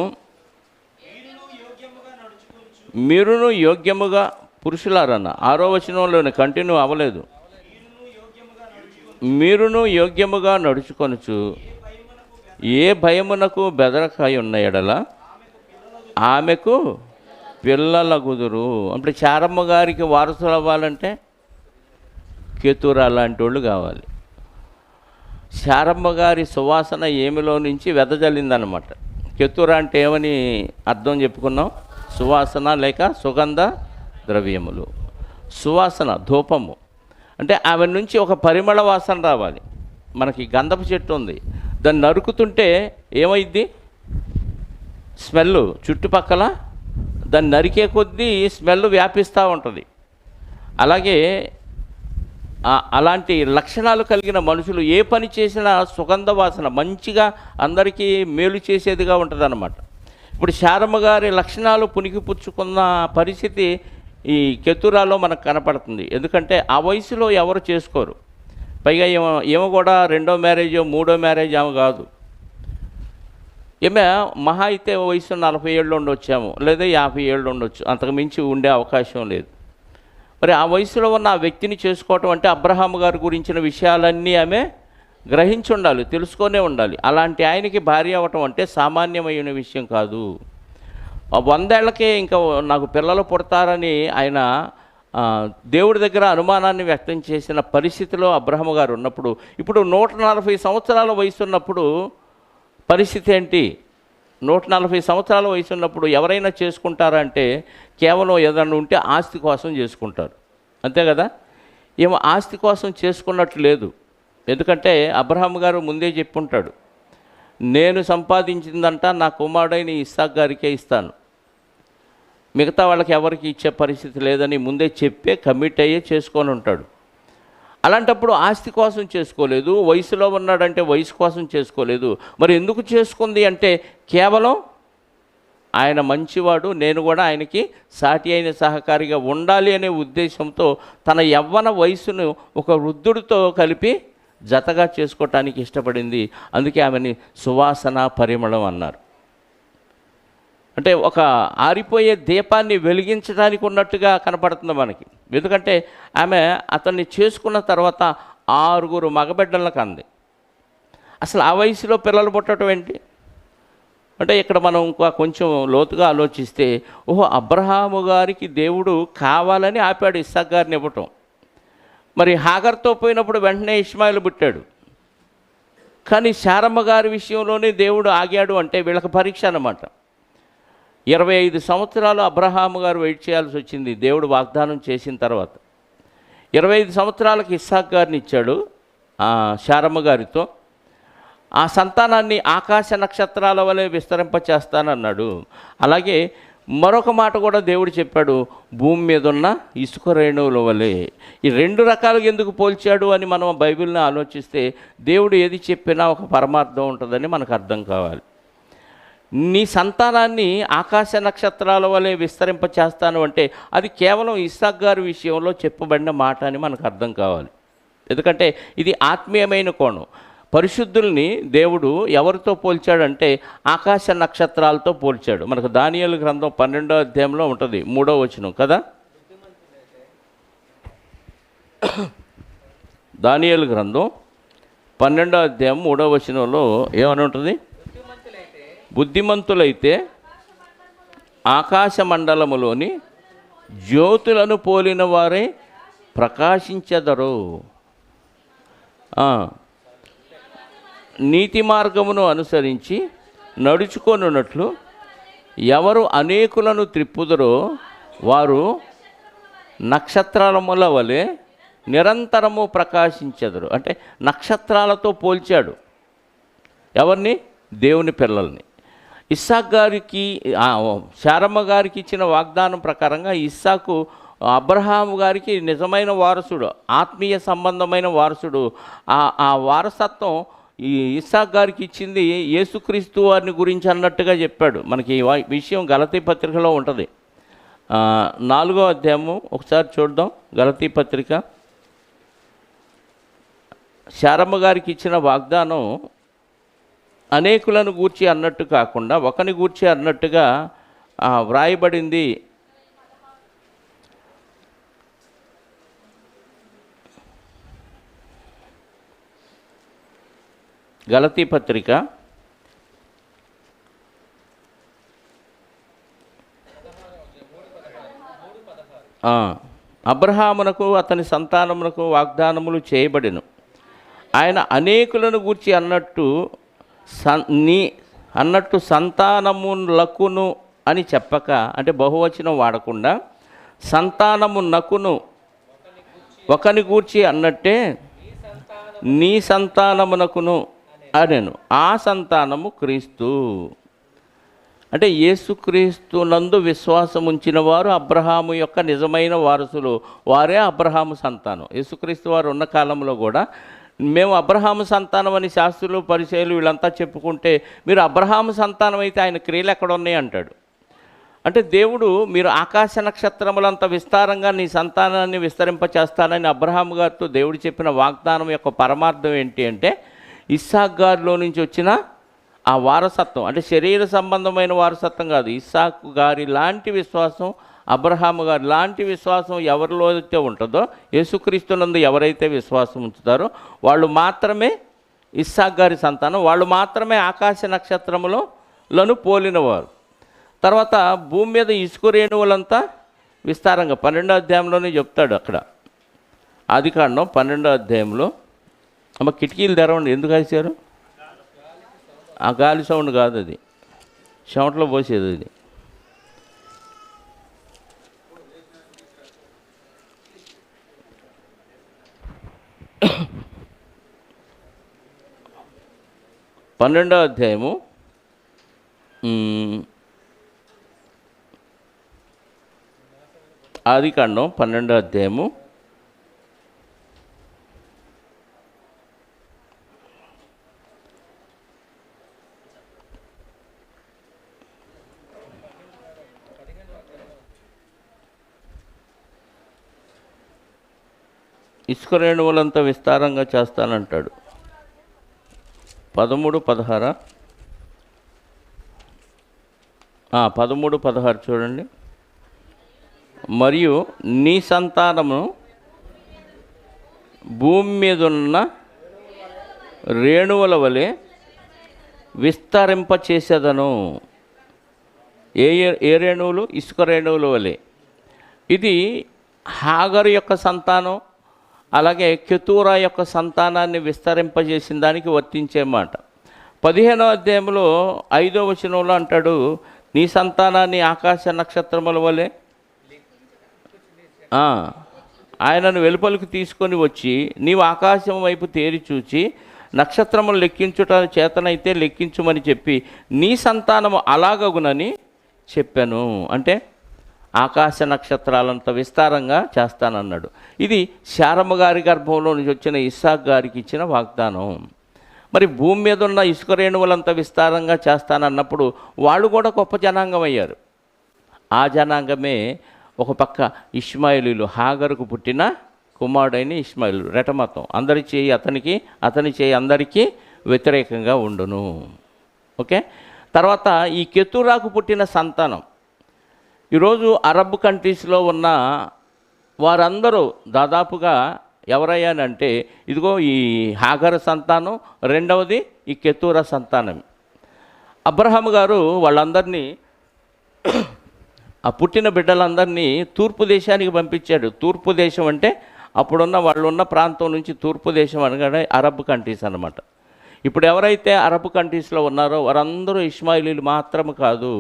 యోగ్యముగా, పురుషులారన్న 6వ వచనంలోనే కంటిన్యూ అవ్వలేదు. మీరును యోగ్యముగా నడుచుకొనుచు ఏ భయమునకు బెదరకాయ ఉన్న ఎడల ఆమెకు పిల్లలగుదురు. అంటే చారమ్మ గారికి వారసులు అవ్వాలంటే కేతురా లాంటి వాళ్ళు కావాలి. శారమ్మ గారి సువాసన ఏమిలో నుంచి వెదజల్లిందనమాట. కేతురా అంటే ఏమని అర్థం చెప్పుకున్నాం? సువాసన లేక సుగంధ ద్రవ్యములు. సువాసన, ధూపము అంటే ఆమె నుంచి ఒక పరిమళ వాసన రావాలి. మనకి గంధపు చెట్టు ఉంది, దాన్ని నరుకుతుంటే ఏమైద్ది? స్మెల్ చుట్టుపక్కల దాన్ని నరికే కొద్దీ స్మెల్ వ్యాపిస్తూ ఉంటుంది. అలాగే అలాంటి లక్షణాలు కలిగిన మనుషులు ఏ పని చేసినా సుగంధ వాసన మంచిగా అందరికీ మేలు చేసేదిగా ఉంటుంది అన్నమాట. ఇప్పుడు శారమ్మ గారి లక్షణాలు పుణికిపుచ్చుకున్న పరిస్థితి ఈ కెతురాలో మనకు కనపడుతుంది. ఎందుకంటే ఆ వయసులో ఎవరు చేసుకోరు. పైగా ఏమో కూడా 2వ మ్యారేజో 3వ మ్యారేజ్ ఆమె కాదు. ఏమే మహా అయితే వయసు 40 ఏళ్ళు ఉండొచ్చాము, లేదా 50 ఏళ్ళు ఉండొచ్చు, అంతకు మించి ఉండే అవకాశం లేదు. మరి ఆ వయసులో ఉన్న ఆ వ్యక్తిని చేసుకోవటం అంటే అబ్రహాము గారి గురించిన విషయాలన్నీ ఆమె గ్రహించి ఉండాలి, తెలుసుకొనే ఉండాలి. అలాంటి ఆయనకి భార్య అవ్వటం అంటే సామాన్యమైన విషయం కాదు. 100 ఏళ్లకే ఇంకా నాకు పిల్లలు పుడతారని ఆయన దేవుడి దగ్గర అనుమానాన్ని వ్యక్తం చేసిన పరిస్థితిలో అబ్రహాము గారు ఉన్నప్పుడు, ఇప్పుడు 140 సంవత్సరాల వయసు ఉన్నప్పుడు పరిస్థితి ఏంటి? 140 సంవత్సరాల వయసు ఉన్నప్పుడు ఎవరైనా చేసుకుంటారా అంటే కేవలం ఏదన్నా ఉంటే ఆస్తి కోసం చేసుకుంటారు, అంతే కదా. ఏమో ఆస్తి కోసం చేసుకున్నట్టు లేదు. ఎందుకంటే అబ్రహాము గారు ముందే చెప్పుంటాడు, నేను సంపాదించిందంట నా కుమారుడైన ఇస్సాకు గారికే ఇస్తాను, మిగతా వాళ్ళకి ఎవరికి ఇచ్చే పరిస్థితి లేదని ముందే చెప్పే కమిట్ అయ్యే చేసుకొని ఉంటాడు. అలాంటప్పుడు ఆస్తి కోసం చేసుకోలేదు, వయసులో ఉన్నాడంటే వయసు కోసం చేసుకోలేదు. మరి ఎందుకు చేసుకుంది అంటే కేవలం ఆయన మంచివాడు, నేను కూడా ఆయనకి సాటి అయిన సహకారిగా ఉండాలి అనే ఉద్దేశంతో తన యవ్వన వయసును ఒక వృద్ధుడితో కలిపి జతగా చేసుకోవటానికి ఇష్టపడింది. అందుకే ఆమెని సువాసన పరిమళం అన్నారు. అంటే ఒక ఆరిపోయే దీపాన్ని వెలిగించడానికి ఉన్నట్టుగా కనపడుతుంది మనకి. ఎందుకంటే ఆమె అతన్ని చేసుకున్న తర్వాత 6 మగబిడ్డలకు అంది. అసలు ఆ వయసులో పిల్లలు పుట్టడం ఏంటి అంటే, ఇక్కడ మనం ఇంకా కొంచెం లోతుగా ఆలోచిస్తే, ఓహో, అబ్రహాము గారికి దేవుడు కావాలని ఆపాడు ఇస్సాకు గారిని ఇవ్వటం. మరి హాగర్తో పోయినప్పుడు వెంటనే ఇష్మాయిలు పుట్టాడు. కానీ శారమ్మ గారి విషయంలోనే దేవుడు ఆగాడు అంటే వీళ్ళకి పరీక్ష అన్నమాట. 25 సంవత్సరాలు అబ్రహాము గారు వెయిట్ చేయాల్సి వచ్చింది దేవుడు వాగ్దానం చేసిన తర్వాత. 25 సంవత్సరాలకు ఇస్సాకు గారిని ఇచ్చాడు శారమ్మ గారితో. ఆ సంతానాన్ని ఆకాశ నక్షత్రాల వలె విస్తరింపచేస్తానన్నాడు. అలాగే మరొక మాట కూడా దేవుడు చెప్పాడు, భూమి మీద ఉన్న ఇసుక రేణువుల వలె. ఈ 2 రకాలుగా ఎందుకు పోల్చాడు అని మనం బైబిల్ని ఆలోచిస్తే, దేవుడు ఏది చెప్పినా ఒక పరమార్థం ఉంటుందని మనకు అర్థం కావాలి. నీ సంతానాన్ని ఆకాశ నక్షత్రాల వలె విస్తరింపచేస్తాను అంటే అది కేవలం ఇస్సాకు గారి విషయంలో చెప్పబడిన మాట అని మనకు అర్థం కావాలి. ఎందుకంటే ఇది ఆత్మీయమైన కోణం. పరిశుద్ధుల్ని దేవుడు ఎవరితో పోల్చాడంటే ఆకాశ నక్షత్రాలతో పోల్చాడు. మనకు దానియేలు గ్రంథం 12వ అధ్యాయంలో ఉంటుంది, 3వ వచనం కదా. దానియేలు గ్రంథం 12వ అధ్యాయం 3వ వచనంలో ఏమని ఉంటుంది? బుద్ధిమంతులైతే ఆకాశ మండలములోని జ్యోతులను పోలిన వారే ప్రకాశించెదరు. నీతి మార్గమును అనుసరించి నడుచుకొనున్నట్లు ఎవరు అనేకులను త్రిప్పుదరో వారు నక్షత్రాలముల వలె నిరంతరము ప్రకాశించెదరు. అంటే నక్షత్రాలతో పోల్చాడు ఎవరిని? దేవుని పిల్లల్ని. ఇస్సాకు గారికి శారమ్మ గారికి ఇచ్చిన వాగ్దానం ప్రకారంగా ఇస్సాకు అబ్రహాము గారికి నిజమైన వారసుడు, ఆత్మీయ సంబంధమైన వారసుడు. ఆ వారసత్వం ఈ ఇస్సాకు గారికి ఇచ్చింది యేసుక్రీస్తు వారిని గురించి అన్నట్టుగా చెప్పాడు. మనకి ఈ విషయం గలతీ పత్రికలో ఉంటుంది. 4వ అధ్యాయము ఒకసారి చూద్దాం. గలతీ పత్రిక. శారమ్మ గారికి ఇచ్చిన వాగ్దానం అనేకులను గూర్చి అన్నట్టు కాకుండా ఒకని గూర్చి అన్నట్టుగా వ్రాయబడింది. గలతీ పత్రిక 3:16 అబ్రహామునకు అతని సంతానమునకు వాగ్దానములు చేయబడెను. ఆయన అనేకులను గూర్చి అన్నట్టు సంతానములకును అని చెప్పక, అంటే బహువచనం వాడకుండా సంతానమునకును ఒకని గూర్చి అన్నట్టే నీ సంతానమునకును అనెను. ఆ సంతానము క్రీస్తు. అంటే యేసుక్రీస్తు నందు విశ్వాసం ఉంచిన వారు అబ్రహాము యొక్క నిజమైన వారసులు. వారే అబ్రహాము సంతానం. యేసుక్రీస్తు వారు ఉన్న కాలంలో కూడా మేము అబ్రహాము సంతానం అని శాస్త్రులు పరిచయులు వీళ్ళంతా చెప్పుకుంటే, మీరు అబ్రహాము సంతానం అయితే ఆయన క్రియలు ఎక్కడ ఉన్నాయి అంటాడు. అంటే దేవుడు మీరు ఆకాశ నక్షత్రములంత విస్తారంగా నీ సంతానాన్ని విస్తరింపచేస్తానని అబ్రహాము గారితో దేవుడు చెప్పిన వాగ్దానం యొక్క పరమార్థం ఏంటి అంటే, ఇస్సాకు గారిలో నుంచి వచ్చిన ఆ వారసత్వం. అంటే శరీర సంబంధమైన వారసత్వం కాదు, ఇస్సాకు గారి లాంటి విశ్వాసం, అబ్రహాము గారి లాంటి విశ్వాసం ఎవరిలో అయితే ఉంటుందో, యేసుక్రీస్తునందు ఎవరైతే విశ్వాసం ఉంచుతారో వాళ్ళు మాత్రమే ఇస్సాకు గారి సంతానం. వాళ్ళు మాత్రమే ఆకాశ నక్షత్రములను పోలినవారు. తర్వాత భూమి మీద ఇసుక రేణువులంతా విస్తారంగా 12వ అధ్యాయంలోనే చెప్తాడు. అక్కడ ఆదికాండం 12వ అధ్యాయంలో అమ్మ కిటికీలు తెరవండి. ఎందుకు వేసారు? ఆ గాలి సౌండ్ కాదు, అది చెమటలో పోసేది. అది పన్నెండవ అధ్యాయము ఆదికాండం 12వ అధ్యాయము 'ఇసుక రేణువులంతా విస్తారంగా చేస్తానంటాడు. 13-16 13, 16 చూడండి. మరియు నీ సంతానము భూమి మీద ఉన్న రేణువుల వలె విస్తరింపచేసేదను. ఏ రేణువులు? ఇసుక రేణువుల వలె. ఇది హాగరు యొక్క సంతానం, అలాగే కెతూరా యొక్క సంతానాన్ని విస్తరింపజేసిన దానికి వర్తించే మాట. 15వ అధ్యాయంలో 5వ వచనంలో అంటాడు, నీ సంతానాన్ని ఆకాశ నక్షత్రముల వలె ఆయనను వెలుపలికి తీసుకొని వచ్చి నీవు ఆకాశం వైపు తేరి చూచి నక్షత్రములు లెక్కించుట చేతనైతే లెక్కించుమని చెప్పి నీ సంతానము అలాగగునని చెప్పాను. అంటే ఆకాశ నక్షత్రాలంత విస్తారంగా చేస్తానన్నాడు. ఇది శారమ్మ గారి గర్భంలో నుంచి వచ్చిన ఇస్సాక్ గారికి ఇచ్చిన వాగ్దానం. మరి భూమి మీద ఉన్న ఇసుక రేణువులంత విస్తారంగా చేస్తానన్నప్పుడు వాళ్ళు కూడా గొప్ప జనాంగం అయ్యారు. ఆ జనాంగమే ఒక పక్క ఇష్మాయిలీలు, హాగరుకు పుట్టిన కుమారుడైన ఇష్మాయిలు, రెటమతం. అందరి చేయి అతనికి, అతని చేయి అందరికీ వ్యతిరేకంగా ఉండును. ఓకే. తర్వాత ఈ కెతూరాకు పుట్టిన సంతానం, ఈరోజు అరబ్ కంట్రీస్లో ఉన్న వారందరూ దాదాపుగా ఎవరయ్యానంటే ఇదిగో ఈ హాగర్ సంతానం, రెండవది ఈ కెతూరా సంతానం. అబ్రహాం గారు వాళ్ళందరినీ, ఆ పుట్టిన బిడ్డలందరినీ తూర్పు దేశానికి పంపించాడు. తూర్పు దేశం అంటే అప్పుడున్న వాళ్ళున్న ప్రాంతం నుంచి తూర్పు దేశం అనగానే అరబ్ కంట్రీస్ అన్నమాట. ఇప్పుడు ఎవరైతే అరబ్ కంట్రీస్లో ఉన్నారో వారందరూ ఇష్మాయిలీలు మాత్రము కాదు,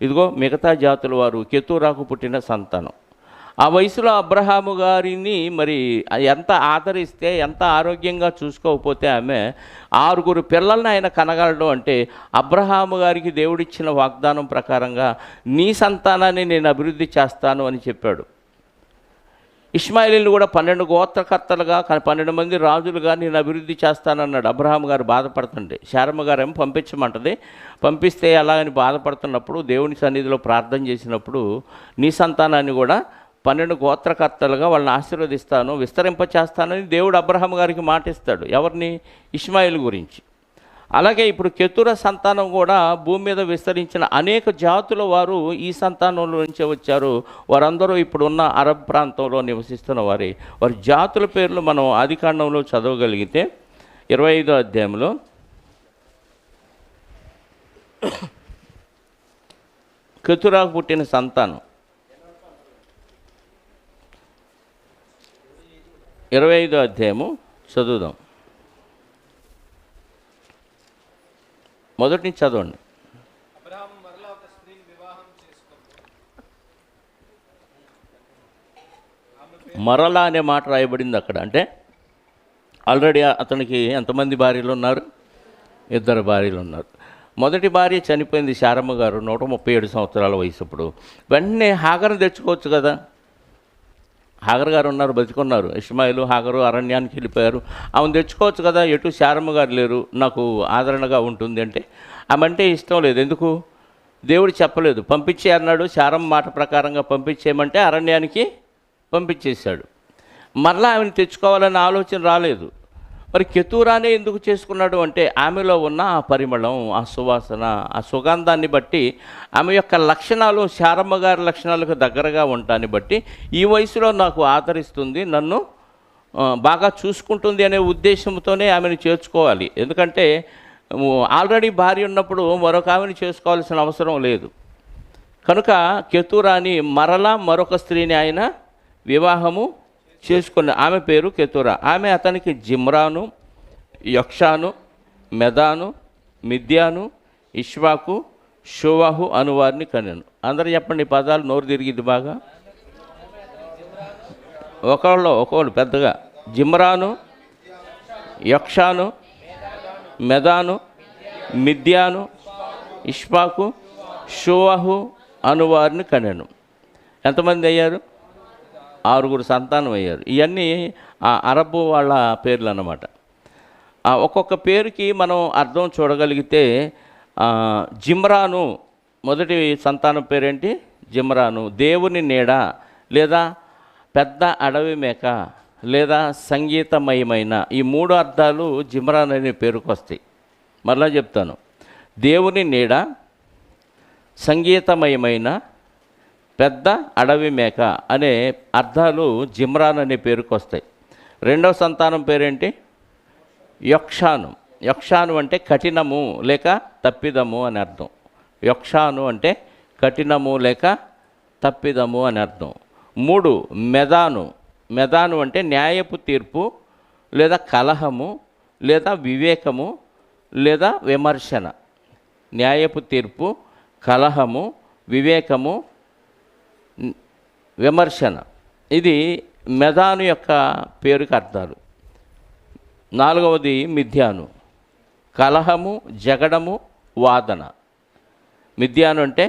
ఇదిగో మిగతా జాతుల వారు, కెతూరాకు పుట్టిన సంతానం. ఆ వయసులో అబ్రహాము గారిని మరి ఎంత ఆదరిస్తే, ఎంత ఆరోగ్యంగా చూసుకోకపోతే ఆమె 6 పిల్లల్ని ఆయన కనగలడు. అంటే అబ్రహాము గారికి దేవుడిచ్చిన వాగ్దానం ప్రకారంగా నీ సంతానాన్ని నేను అభివృద్ధి చేస్తాను అని చెప్పాడు. ఇష్మాయిలీలు కూడా 12 గోత్రకర్తలుగా, 12 మంది రాజులుగా నేను అభివృద్ధి చేస్తానన్నాడు. అబ్రహాం గారు బాధపడుతుంటే శారమ్మ గారు ఏమో పంపించమంటది. పంపిస్తే అలా అని బాధపడుతున్నప్పుడు దేవుని సన్నిధిలో ప్రార్థన చేసినప్పుడు నీ సంతానాన్ని కూడా 12 గోత్రకర్తలుగా వాళ్ళని ఆశీర్వదిస్తాను, విస్తరింపచేస్తానని దేవుడు అబ్రహాం గారికి మాటిస్తాడు. ఎవరిని? ఇష్మాయిల్ గురించి. అలాగే ఇప్పుడు కెతూరా సంతానం కూడా భూమి మీద విస్తరించిన అనేక జాతుల వారు ఈ సంతానంలో నుంచే వచ్చారు. వారందరూ ఇప్పుడున్న అరబ్ ప్రాంతంలో నివసిస్తున్న వారి జాతుల పేర్లు మనం ఆదికాండంలో చదవగలిగితే 25వ అధ్యాయంలో కెతూరాకు పుట్టిన సంతానం 25వ అధ్యాయము చదువుదాం. మొదటి నుంచి చదవండి. మరలా అనే మాట రాయబడింది అక్కడ. అంటే ఆల్రెడీ అతనికి ఎంతమంది భార్యలు ఉన్నారు? 2 భార్యలు ఉన్నారు. మొదటి భార్య చనిపోయింది శారమ్మ గారు, 137 సంవత్సరాల వయసు. అప్పుడు వెంటనే హాగర్ని తెచ్చుకోవచ్చు కదా. హాగర్ గారు ఉన్నారు, బతికున్నారు. ఇష్మాయిలు, హాగరు అరణ్యానికి వెళ్ళిపోయారు. ఆమెను తెచ్చుకోవచ్చు కదా. ఎటు శారమ్మ గారు లేరు, నాకు ఆదరణగా ఉంటుంది అంటే ఆమె అంటే ఇష్టం లేదు. ఎందుకు? దేవుడు చెప్పలేదు, పంపించే అన్నాడు. శారమ్మ మాట ప్రకారంగా పంపించేయమంటే అరణ్యానికి పంపించేశాడు. మరలా ఆమెను తెచ్చుకోవాలనే ఆలోచన రాలేదు. మరి కెతూరానే ఎందుకు చేసుకున్నాడు అంటే ఆమెలో ఉన్న ఆ పరిమళం, ఆ సువాసన, ఆ సుగంధాన్ని బట్టి, ఆమె యొక్క లక్షణాలు శారమ్మ గారి లక్షణాలకు దగ్గరగా ఉండటాన్ని బట్టి ఈ వయసులో నాకు ఆదరిస్తుంది, నన్ను బాగా చూసుకుంటుంది అనే ఉద్దేశంతోనే ఆమెను చేర్చుకోవాలి. ఎందుకంటే ఆల్రెడీ భార్య ఉన్నప్పుడు మరొక ఆమెను చేసుకోవాల్సిన అవసరం లేదు. కనుక కెతూరాని మరలా మరొక స్త్రీని ఆయన వివాహము చేసుకున్న ఆమె పేరు కెతూరా. ఆమె అతనికి జిమ్రాను, యక్షాను, మెదాను, మిద్యాను, ఇష్వాకు, షోవాహు అనువారిని కనెను. అందరూ చెప్పండి ఈ పదాలు, నోరు తిరిగిద్ది బాగా. ఒకళ్ళు పెద్దగా. జిమ్రాను, యక్షాను, మెదాను, మిద్యాను, ఇష్వాకు, షోవాహు అనువారిని కనెను. ఎంతమంది అయ్యారు? 6 సంతానం అయ్యారు. ఇవన్నీ అరబ్ వాళ్ళ పేర్లు అన్నమాట. ఒక్కొక్క పేరుకి మనం అర్థం చూడగలిగితే జిమ్రాను మొదటి సంతానం పేరేంటి? జిమ్రాను, దేవుని నీడ లేదా పెద్ద అడవి మేక లేదా సంగీతమయమైన, ఈ 3 అర్థాలు జిమ్రాన్ అనే పేరుకు వస్తాయి. మరలా చెప్తాను, దేవుని నీడ, సంగీతమయమైన పెద్ద అడవి మేక అనే అర్థాలు జిమ్రాన్ అనే పేరుకు వస్తాయి. రెండవ సంతానం పేరేంటి? యొక్షాను. యొక్షాను అంటే కఠినము లేక తప్పిదము అని అర్థం. యొక్షాను అంటే కఠినము లేక తప్పిదము అని అర్థం. 3 మెదాను. మెదాను అంటే న్యాయపు తీర్పు లేదా కలహము లేదా వివేకము లేదా విమర్శన. న్యాయపు తీర్పు, కలహము, వివేకము, విమర్శన. ఇది మెదాను యొక్క పేరుకి అర్థాలు. 4వది మిథ్యాను. కలహము, జగడము, వాదన. మిథ్యాను అంటే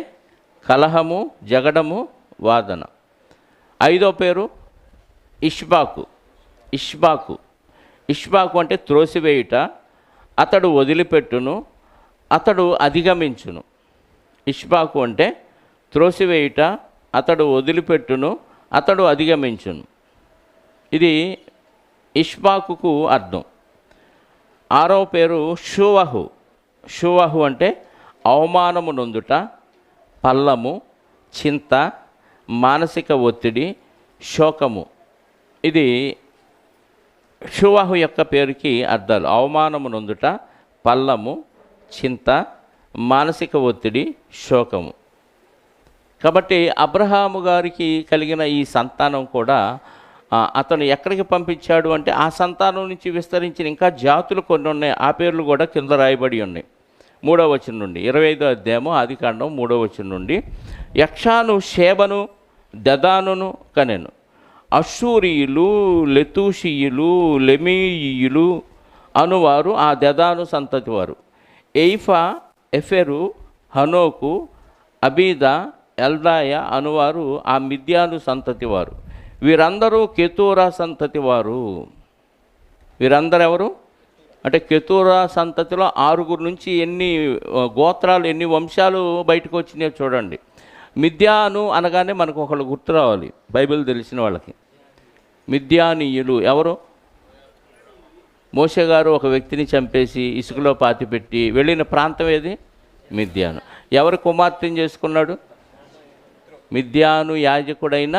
కలహము, జగడము, వాదన. 5వ పేరు ఇష్బాకు. ఇష్బాకు. ఇష్బాకు అంటే త్రోసివేయుట, అతడు వదిలిపెట్టును, అతడు అధిగమించును. ఇష్బాకు అంటే త్రోసివేయుట, అతడు వదిలిపెట్టును, అతడు అధిగమించును. ఇది ఇష్బాకుకు అర్థం. 6వ పేరు షువహు. షువహు అంటే అవమానము నొందుట, పల్లము, చింత, మానసిక ఒత్తిడి, శోకము. ఇది షువహు యొక్క పేరుకి అర్థాలు. అవమానము నొందుట, పల్లము, చింత, మానసిక ఒత్తిడి, శోకము. కాబట్టి అబ్రహాము గారికి కలిగిన ఈ సంతానం కూడా అతను ఎక్కడికి పంపించాడు అంటే ఆ సంతానం నుంచి విస్తరించిన ఇంకా జాతులు కొన్ని ఉన్నాయి. ఆ పేర్లు కూడా కింద రాయబడి ఉన్నాయి. 3వ వచనం నుండి 25వ అధ్యాయము ఆదికాండం 3వ వచనం నుండి. యక్షాను షేబను దదానును కనెను. అషూరీయులు, లెతూషీయులు, లెమీయులు అనువారు ఆ దదాను సంతతి వారు. ఎయిఫా, ఎఫెరు, హనోకు, అబీదా, ఎల్దాయ అనువారు ఆ మిద్యాను సంతతి వారు. వీరందరూ కెతూరా సంతతి వారు. వీరందరూ ఎవరు అంటే కెతూరా సంతతిలో 6 నుంచి ఎన్ని గోత్రాలు, ఎన్ని వంశాలు బయటకు వచ్చినాయో చూడండి. మిద్యాను అనగానే మనకు ఒకళ్ళు గుర్తు రావాలి, బైబిల్ తెలిసిన వాళ్ళకి. మిద్యానీయులు ఎవరు? మోషే గారు ఒక వ్యక్తిని చంపేసి ఇసుకలో పాతిపెట్టి వెళ్ళిన ప్రాంతం ఏది? మిద్యాను. ఎవరు కుమార్తెను చేసుకున్నాడు? మిద్యాను యాజకుడైన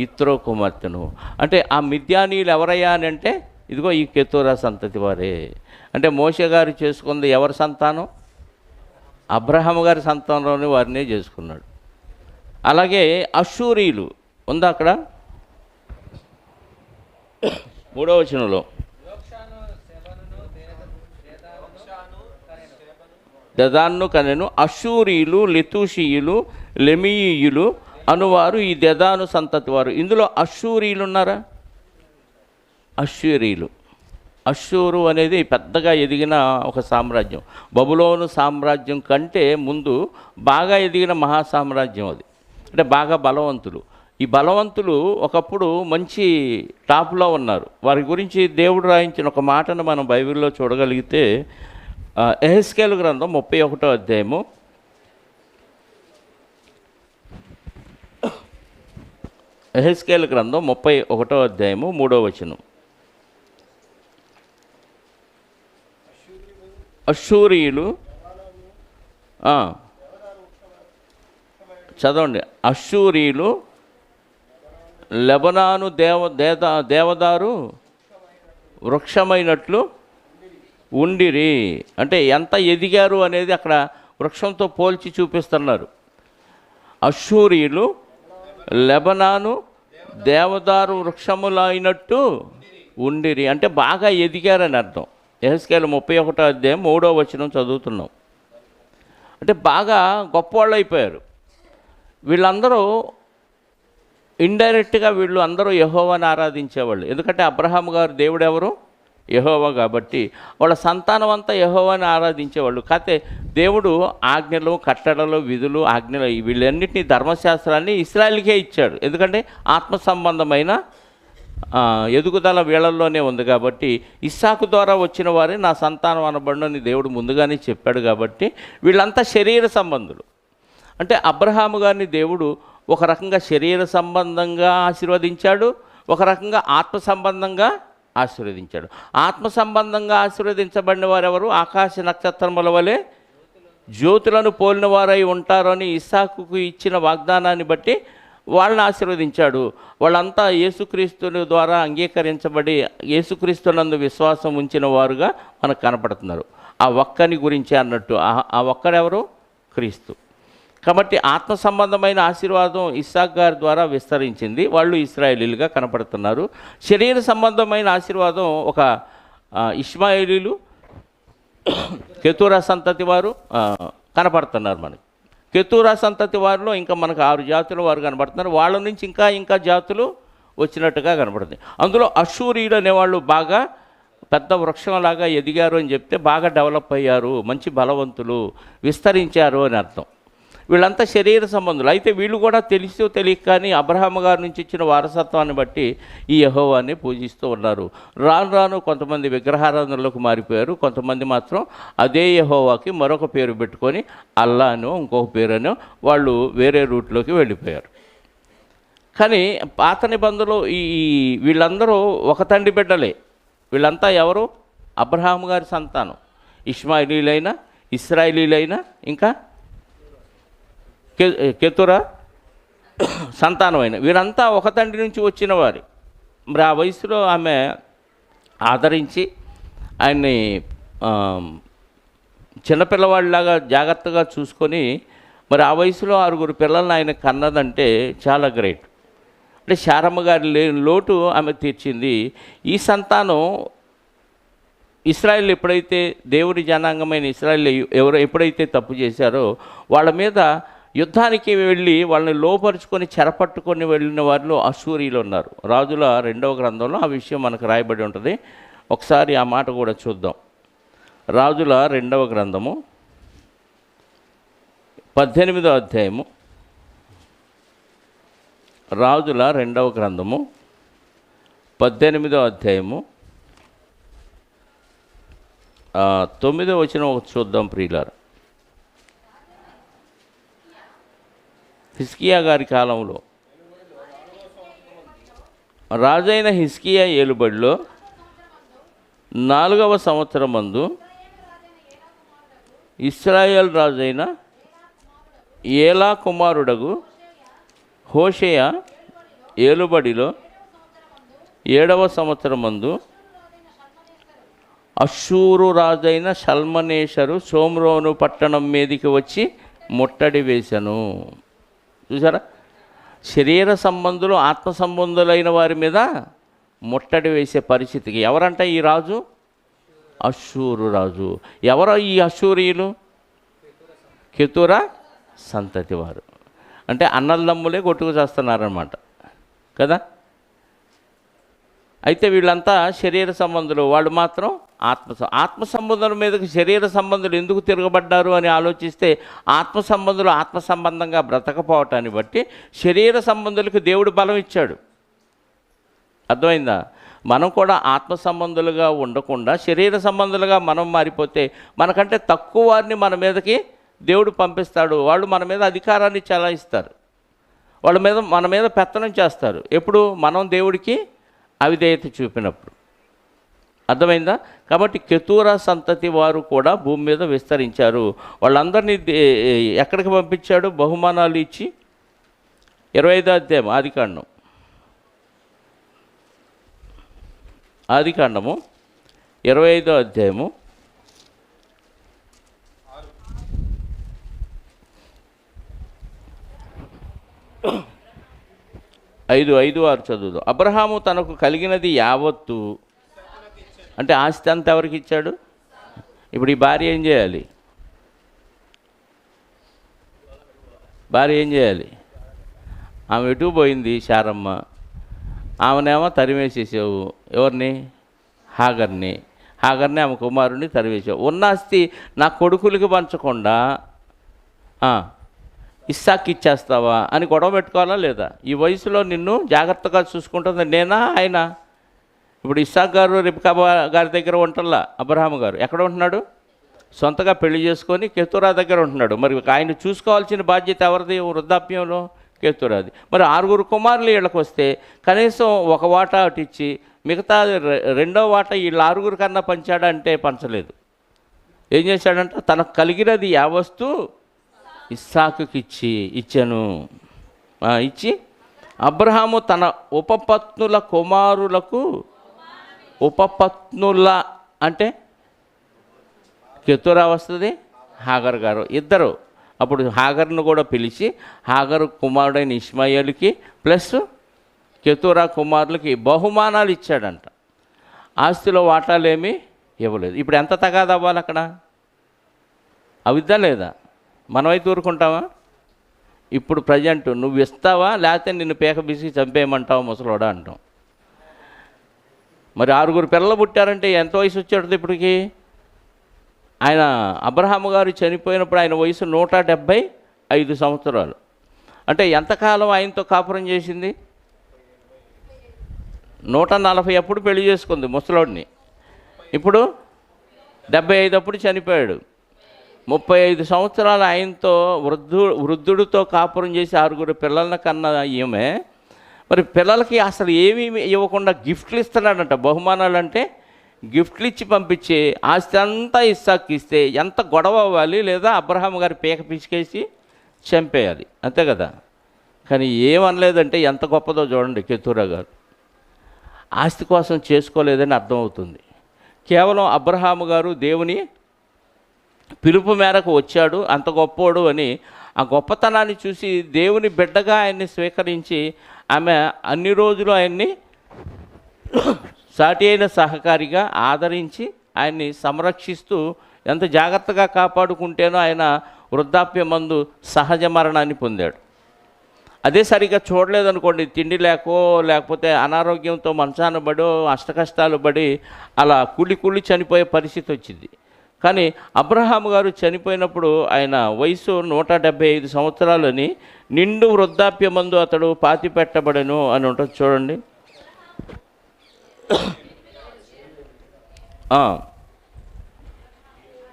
ఇత్రో కుమార్తెను. అంటే ఆ మిద్యానీయులు ఎవరయ్యా అని అంటే ఇదిగో ఈ కెతూరా సంతతి వారే. అంటే మోషే గారు చేసుకుంది ఎవరి సంతానం? అబ్రహాము గారి సంతానంలోని వారినే చేసుకున్నాడు. అలాగే అషూరీలు ఉందా అక్కడ 3వ వచనంలో. దదాన్ను కనెను. అషూరీలు, లెతూషీయులు, లెమీయులు అనువారు ఈ దదాను సంతతి వారు. ఇందులో అషూరీలు ఉన్నారా? అష్షూరీలు. అష్షూరు అనేది పెద్దగా ఎదిగిన ఒక సామ్రాజ్యం. బబులోను సామ్రాజ్యం కంటే ముందు బాగా ఎదిగిన మహాసామ్రాజ్యం అది. అంటే బాగా బలవంతులు. ఈ బలవంతులు ఒకప్పుడు మంచి టాప్లో ఉన్నారు. వారి గురించి దేవుడు రాయించిన ఒక మాటను మనం బైబిల్లో చూడగలిగితే యెహెజ్కేలు గ్రంథం 31వ అధ్యాయము 31వ అధ్యాయము 3వ వచనం. అష్షూరీయులు చదవండి. అష్షూరీయులు లెబనాను దేవదారు వృక్షమైనట్లు ఉండిరి. అంటే ఎంత ఎదిగారు అనేది అక్కడ వృక్షంతో పోల్చి చూపిస్తున్నారు. అష్షూరీయులు లెబనాను దేవదారు వృక్షములైనట్టు ఉండిరి అంటే బాగా ఎదిగారని అర్థం. యెహెజ్కేలు 31వ అధ్యాయం 3వ వచనం చదువుతున్నాం. అంటే బాగా గొప్పవాళ్ళు అయిపోయారు. వీళ్ళందరూ ఇండైరెక్ట్గా వీళ్ళు అందరూ యెహోవాని ఆరాధించేవాళ్ళు. ఎందుకంటే అబ్రహాము గారు దేవుడు ఎవరు? యెహోవా. కాబట్టి వాళ్ళ సంతానం అంతా యెహోవాని ఆరాధించేవాళ్ళు. కాకపోతే దేవుడు ఆజ్ఞలు, కట్టడలు, విధులు, ఆజ్ఞలు వీళ్ళన్నింటినీ ధర్మశాస్త్రాన్ని ఇశ్రాయేలుకే ఇచ్చాడు. ఎందుకంటే ఆత్మ సంబంధమైన ఎదుగుదల వీళ్ళల్లోనే ఉంది. కాబట్టి ఇస్సాకు ద్వారా వచ్చిన వారే నా సంతానం అనబడినని దేవుడు ముందుగానే చెప్పాడు. కాబట్టి వీళ్ళంతా శరీర సంబంధులు. అంటే అబ్రహాము గారిని దేవుడు ఒక రకంగా శరీర సంబంధంగా ఆశీర్వదించాడు, ఒక రకంగా ఆత్మ సంబంధంగా ఆశీర్వదించాడు. ఆత్మ సంబంధంగా ఆశీర్వదించబడిన వారెవరు? ఆకాశ నక్షత్రముల వలె జ్యోతులను పోలిన వారై ఉంటారని ఇస్సాకుకు ఇచ్చిన వాగ్దానాన్ని బట్టి వాళ్ళని ఆశీర్వదించాడు. వాళ్ళంతా యేసుక్రీస్తుని ద్వారా అంగీకరించబడి యేసుక్రీస్తునందు విశ్వాసం ఉంచిన వారుగా మనకు కనపడుతున్నారు. ఆ ఒక్కని గురించి అన్నట్టు ఆ ఒక్కడెవరు? క్రీస్తు. కాబట్టి ఆత్మ సంబంధమైన ఆశీర్వాదం ఇస్సాక్ గారి ద్వారా విస్తరించింది. వాళ్ళు ఇశ్రాయేలీలుగా కనపడుతున్నారు. శరీర సంబంధమైన ఆశీర్వాదం ఒక ఇష్మాయేలీలు, కెతూరా సంతతి వారు కనపడుతున్నారు. మనకి కెతూరా సంతతి వారిలో ఇంకా మనకు 6 జాతుల వారు కనపడుతున్నారు. వాళ్ళ నుంచి ఇంకా జాతులు వచ్చినట్టుగా కనపడుతుంది. అందులో అషూరీయులు అనేవాళ్ళు బాగా పెద్ద వృక్షంలాగా ఎదిగారు అని చెప్తే బాగా డెవలప్ అయ్యారు, మంచి బలవంతులు, విస్తరించారు అని అర్థం. వీళ్ళంతా శరీర సంబంధులు. అయితే వీళ్ళు కూడా తెలిసి తెలియక కానీ అబ్రహాము గారి నుంచి ఇచ్చిన వారసత్వాన్ని బట్టి ఈ యెహోవాని పూజిస్తూ ఉన్నారు. రాను రాను కొంతమంది విగ్రహారాధనలోకి మారిపోయారు. కొంతమంది మాత్రం అదే యెహోవాకి మరొక పేరు పెట్టుకొని అల్లా అనో ఇంకొక పేరనో వాళ్ళు వేరే రూట్లోకి వెళ్ళిపోయారు. కానీ పాత నిబంధనలు వీళ్ళందరూ ఒక తండ్రి బిడ్డలే. వీళ్ళంతా ఎవరు? అబ్రహాము గారి సంతానం. ఇష్మాయిలీలైనా, ఇశ్రాయేలీలైనా, ఇంకా కెతూరా సంతానమైన వీరంతా ఒక తండ్రి నుంచి వచ్చిన వారి. మరి ఆ వయసులో ఆమె ఆదరించి ఆయన్ని చిన్నపిల్లవాడిలాగా జాగ్రత్తగా చూసుకొని మరి ఆ వయసులో 6 పిల్లల్ని ఆయన కన్నదంటే చాలా గ్రేట్. అంటే శారమ్మ గారి లేని లోటు ఆమె తీర్చింది. ఈ సంతానం ఇశ్రాయేల్ ఎప్పుడైతే దేవుడి జనాంగమైన ఇశ్రాయేల్ ఎప్పుడైతే తప్పు చేశారో వాళ్ళ మీద యుద్ధానికి వెళ్ళి వాళ్ళని లోపరుచుకొని చెరపట్టుకొని వెళ్ళిన వారిలో అషూరీలు ఉన్నారు. రాజుల 2వ గ్రంథంలో ఆ విషయం మనకు రాయబడి ఉంటుంది. ఒకసారి ఆ మాట కూడా చూద్దాం. రాజుల 2వ గ్రంథము 18వ అధ్యాయము. రాజుల 2వ గ్రంథము 18వ అధ్యాయము 9వ వచనం చూద్దాం ప్రియులారా. హిజ్కియా గారి కాలంలో రాజైన హిజ్కియా ఏలుబడిలో 4వ సంవత్సరమందు ఇశ్రాయేల్ రాజైన ఏలా కుమారుడగు హోషేయ ఏలుబడిలో 7వ సంవత్సరమందు అష్షూరు రాజైన షల్మనేషరు షోమ్రోను పట్టణం మీదికి వచ్చి ముట్టడి వేశాను. చూసారా? శరీర సంబంధులు ఆత్మ సంబంధులైన వారి మీద ముట్టడి వేసే పరిస్థితికి. ఎవరంట ఈ రాజు? అష్షూరు రాజు. ఎవరో ఈ అష్షూరీయులు? కెతూరా సంతతి వారు. అంటే అన్నదమ్ములే కొట్టుకు చేస్తున్నారన్నమాట కదా. అయితే వీళ్ళంతా శరీర సంబంధులు, వాళ్ళు మాత్రం ఆత్మ సంబంధుల మీదకి శరీర సంబంధులు ఎందుకు తిరగబడ్డారు అని ఆలోచిస్తే ఆత్మ సంబంధంగా బ్రతకపోవటాన్ని బట్టి శరీర సంబంధులకు దేవుడు బలం ఇచ్చాడు. అర్థమైందా? మనం కూడా ఆత్మ సంబంధులుగా ఉండకుండా శరీర సంబంధులుగా మనం మారిపోతే మనకంటే తక్కువ వారిని మన మీదకి దేవుడు పంపిస్తాడు. వాళ్ళు మన మీద అధికారాన్ని చెలాయిస్తారు, మన మీద పెత్తనం చేస్తారు. ఎప్పుడు? మనం దేవుడికి అవిధేయత చూపినప్పుడు. అర్థమైందా? కాబట్టి కెతూరా సంతతి వారు కూడా భూమి మీద విస్తరించారు. వాళ్ళందరినీ ఎక్కడికి పంపించాడు? బహుమానాలు ఇచ్చి. 25వ అధ్యాయం ఆదికాండము 25వ అధ్యాయము 5:5-6 చదువుదాం. అబ్రహాము తనకు కలిగినది యావత్తు, అంటే ఆస్తి అంతా ఎవరికి ఇచ్చాడు? ఇప్పుడు ఈ భార్య ఏం చేయాలి? ఆమె ఎటు పోయింది? శారమ్మ. ఆమెనేమో తరిమేసేసావు. ఎవరిని? హాగర్ని ఆమె కుమారుడిని తరివేసావు. ఉన్న ఆస్తి నా కొడుకులకి పంచకుండా ఇస్సాక్కి ఇచ్చేస్తావా అని గొడవ పెట్టుకోవాలా లేదా? ఈ వయసులో నిన్ను జాగ్రత్తగా చూసుకుంటుంది నేనా ఆయన? ఇప్పుడు ఇస్సాక్ గారు రిబ్కా గారి దగ్గర ఉంటల్లా. అబ్రహాము గారు ఎక్కడ ఉంటున్నాడు? సొంతగా పెళ్లి చేసుకొని కెతూరా దగ్గర ఉంటున్నాడు. మరి ఆయన చూసుకోవాల్సిన బాధ్యత ఎవరిది వృద్ధాప్యంలో? కెతూరాది. మరి 6 కుమారులు వీళ్ళకి వస్తే కనీసం ఒక వాటా అటు ఇచ్చి మిగతా 2వ వాటా వీళ్ళ 6 కన్నా పంచాడంటే పంచలేదు. ఏం చేశాడంట? తనకు కలిగినది యావస్తు ఇస్సాకుకి ఇచ్చాను. ఇచ్చి అబ్రహాము తన ఉపపత్నుల కుమారులకు, ఉపపత్నుల అంటే కెతురా వస్తుంది, హాగర్ గారు ఇద్దరు. అప్పుడు హాగర్ను కూడా పిలిచి హాగరు కుమారుడైన ఇష్మాయేలుకి ప్లస్ కెతురా కుమారులకి బహుమానాలు ఇచ్చాడంట. ఆస్తిలో వాటాలేమీ ఇవ్వలేదు. ఇప్పుడు ఎంత తగాద అవ్వాలి అక్కడ? అవిద్దా లేదా? మనమైతే ఊరుకుంటావా? ఇప్పుడు ప్రజెంట్ నువ్వు ఇస్తావా, లేకపోతే నిన్ను పేక బిసి చంపేయమంటావా ముసలోడా అంటాం. మరి 6 పిల్లలు పుట్టారంటే ఎంత వయసు వచ్చేటది ఇప్పటికి? ఆయన అబ్రహాము గారు చనిపోయినప్పుడు ఆయన వయసు 175 సంవత్సరాలు. అంటే ఎంతకాలం ఆయనతో కాపురం చేసింది? 140 అప్పుడు పెళ్లి చేసుకుంది ముసలోడిని. ఇప్పుడు 75 అప్పుడు చనిపోయాడు. 35 సంవత్సరాలు ఆయనతో వృద్ధుడితో కాపురం చేసి 6 పిల్లలను కన్న ఈమె మరి పిల్లలకి అసలు ఏమీ ఇవ్వకుండా గిఫ్ట్లు ఇస్తున్నాడంట. బహుమానాలు అంటే గిఫ్ట్లు ఇచ్చి పంపించి ఆస్తి అంతా ఇస్సాకు ఇస్తే ఎంత గొడవ అవ్వాలి? లేదా అబ్రహాం గారి పీక పిసికేసి చంపేయాలి, అంతే కదా. కానీ ఏమనలేదంటే ఎంత గొప్పదో చూడండి. కెతురా గారు ఆస్తి కోసం చేసుకోలేదని అర్థమవుతుంది. కేవలం అబ్రహాము గారు దేవుని పిలుపు మేరకు వచ్చాడు, అంత గొప్పోడు అని ఆ గొప్పతనాన్ని చూసి దేవుని బిడ్డగా ఆయన్ని స్వీకరించి ఆమె అన్ని రోజులు ఆయన్ని సాటి అయిన సహకారిగా ఆదరించి ఆయన్ని సంరక్షిస్తూ ఎంత జాగ్రత్తగా కాపాడుకుంటేనో ఆయన వృద్ధాప్యమందు సహజ మరణాన్ని పొందాడు. అదే సరిగ్గా చూడలేదనుకోండి, తిండి లేకపోతే అనారోగ్యంతో మంచాన పడో అష్టకష్టాలు పడి అలా కుళ్ళి చనిపోయే పరిస్థితి వచ్చింది. కానీ అబ్రహాము గారు చనిపోయినప్పుడు ఆయన వయసు 175 సంవత్సరాలని నిండు వృద్ధాప్యమందు అతడు పాతి పెట్టబడెను అని ఉంటుంది చూడండి.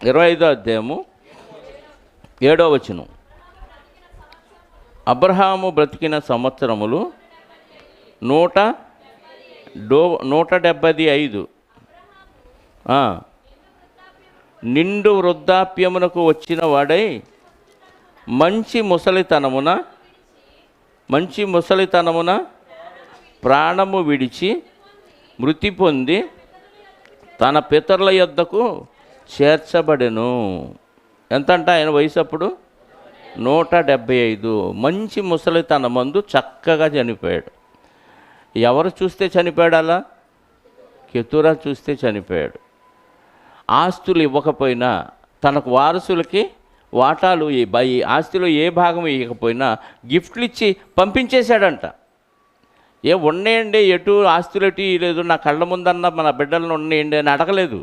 25వ అధ్యాయము 7వ వచనం. అబ్రహాము బ్రతికిన సంవత్సరములు 175. నిండు వృద్ధాప్యమునకు వచ్చిన వాడై మంచి ముసలితనమున ప్రాణము విడిచి మృతి పొంది తన పితరుల యొద్దకు చేర్చబడెను. ఎంతంట ఆయన వయసు అప్పుడు? 175. మంచి ముసలితనమందు చక్కగా చనిపోయాడు. ఎవరు చూస్తే చనిపోయాడు? అలా కెతురా చూస్తే చనిపోయాడు. ఆస్తులు ఇవ్వకపోయినా తనకు వారసులకి వాటాలు ఈ ఆస్తిలో ఏ భాగం ఇవ్వకపోయినా గిఫ్ట్లు ఇచ్చి పంపించేశాడంట. ఉండేయండి, ఎటు ఆస్తులు ఎటు లేదు, నా కళ్ళ ముందన్న మన బిడ్డలను ఉండేయండి అని అడగలేదు.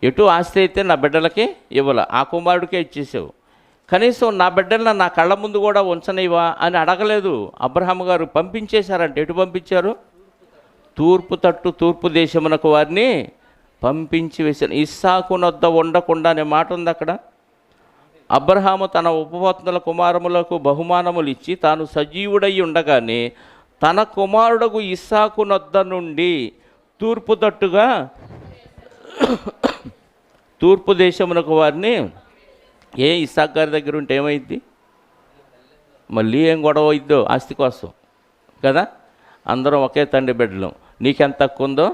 ఎటు ఆస్తి అయితే నా బిడ్డలకి ఇవ్వాల, ఆ కుమారుడికే ఇచ్చేసావు, కనీసం నా బిడ్డలను నా కళ్ళ ముందు కూడా ఉంచనివా అని అడగలేదు. అబ్రహాము గారు పంపించేశారంట. ఎటు పంపించారు? తూర్పు దేశమునకు వారిని పంపించి వేశాను. ఇస్సాకునొద్ద ఉండకుండా అనే మాట ఉంది అక్కడ. అబ్రహాము తన ఉపపత్నుల కుమారములకు బహుమానములు ఇచ్చి తాను సజీవుడై ఉండగానే తన కుమారుడకు ఇస్సాకునొద్ద నుండి తూర్పు దేశమునకు వారిని ఇస్సాకు గారి దగ్గర ఉంటే ఏమైంది? మళ్ళీ ఏం గొడవ అయిద్దో ఆస్తి కోసం కదా. అందరం ఒకే తండ్రి బిడ్డలు, నీకెంత తక్కువ ఉందో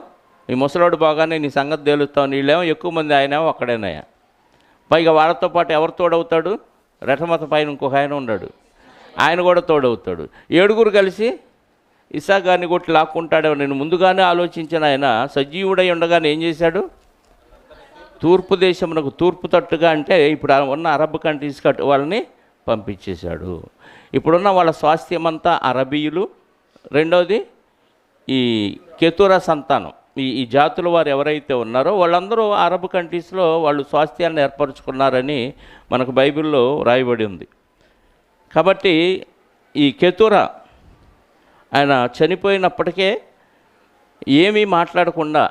ఈ ముసలోడు బాగానే నీ సంగతి తేలుస్తావు, నీళ్ళేమో ఎక్కువ మంది, ఆయనేమో ఒక్కడేనాయా. పైగా వాళ్ళతో పాటు ఎవరు తోడవుతాడు? రెటమత పైన ఇంకొక ఆయన ఉన్నాడు, ఆయన కూడా తోడవుతాడు. 7 కలిసి ఇస్సాకు గారిని కొట్టి లాక్కుంటాడేమో నేను ముందుగానే ఆలోచించిన ఆయన సజీవుడై ఉండగానే ఏం చేశాడు? తూర్పు దేశమునకు తూర్పు తట్టుగా అంటే ఇప్పుడు ఉన్న అరబ్ కంట్రీస్కి వాళ్ళని పంపించేశాడు. ఇప్పుడున్న వాళ్ళ స్వాస్థ్యమంతా అరబీయులు. రెండవది ఈ కెతురా సంతానం, ఈ జాతుల వారు ఎవరైతే ఉన్నారో వాళ్ళందరూ అరబ్ కంట్రీస్లో వాళ్ళు స్వాస్థ్యాన్ని ఏర్పరచుకున్నారని మనకు బైబిల్లో రాయబడి ఉంది. కాబట్టి ఈ కెతురా ఆయన చనిపోయినప్పటికే ఏమీ మాట్లాడకుండా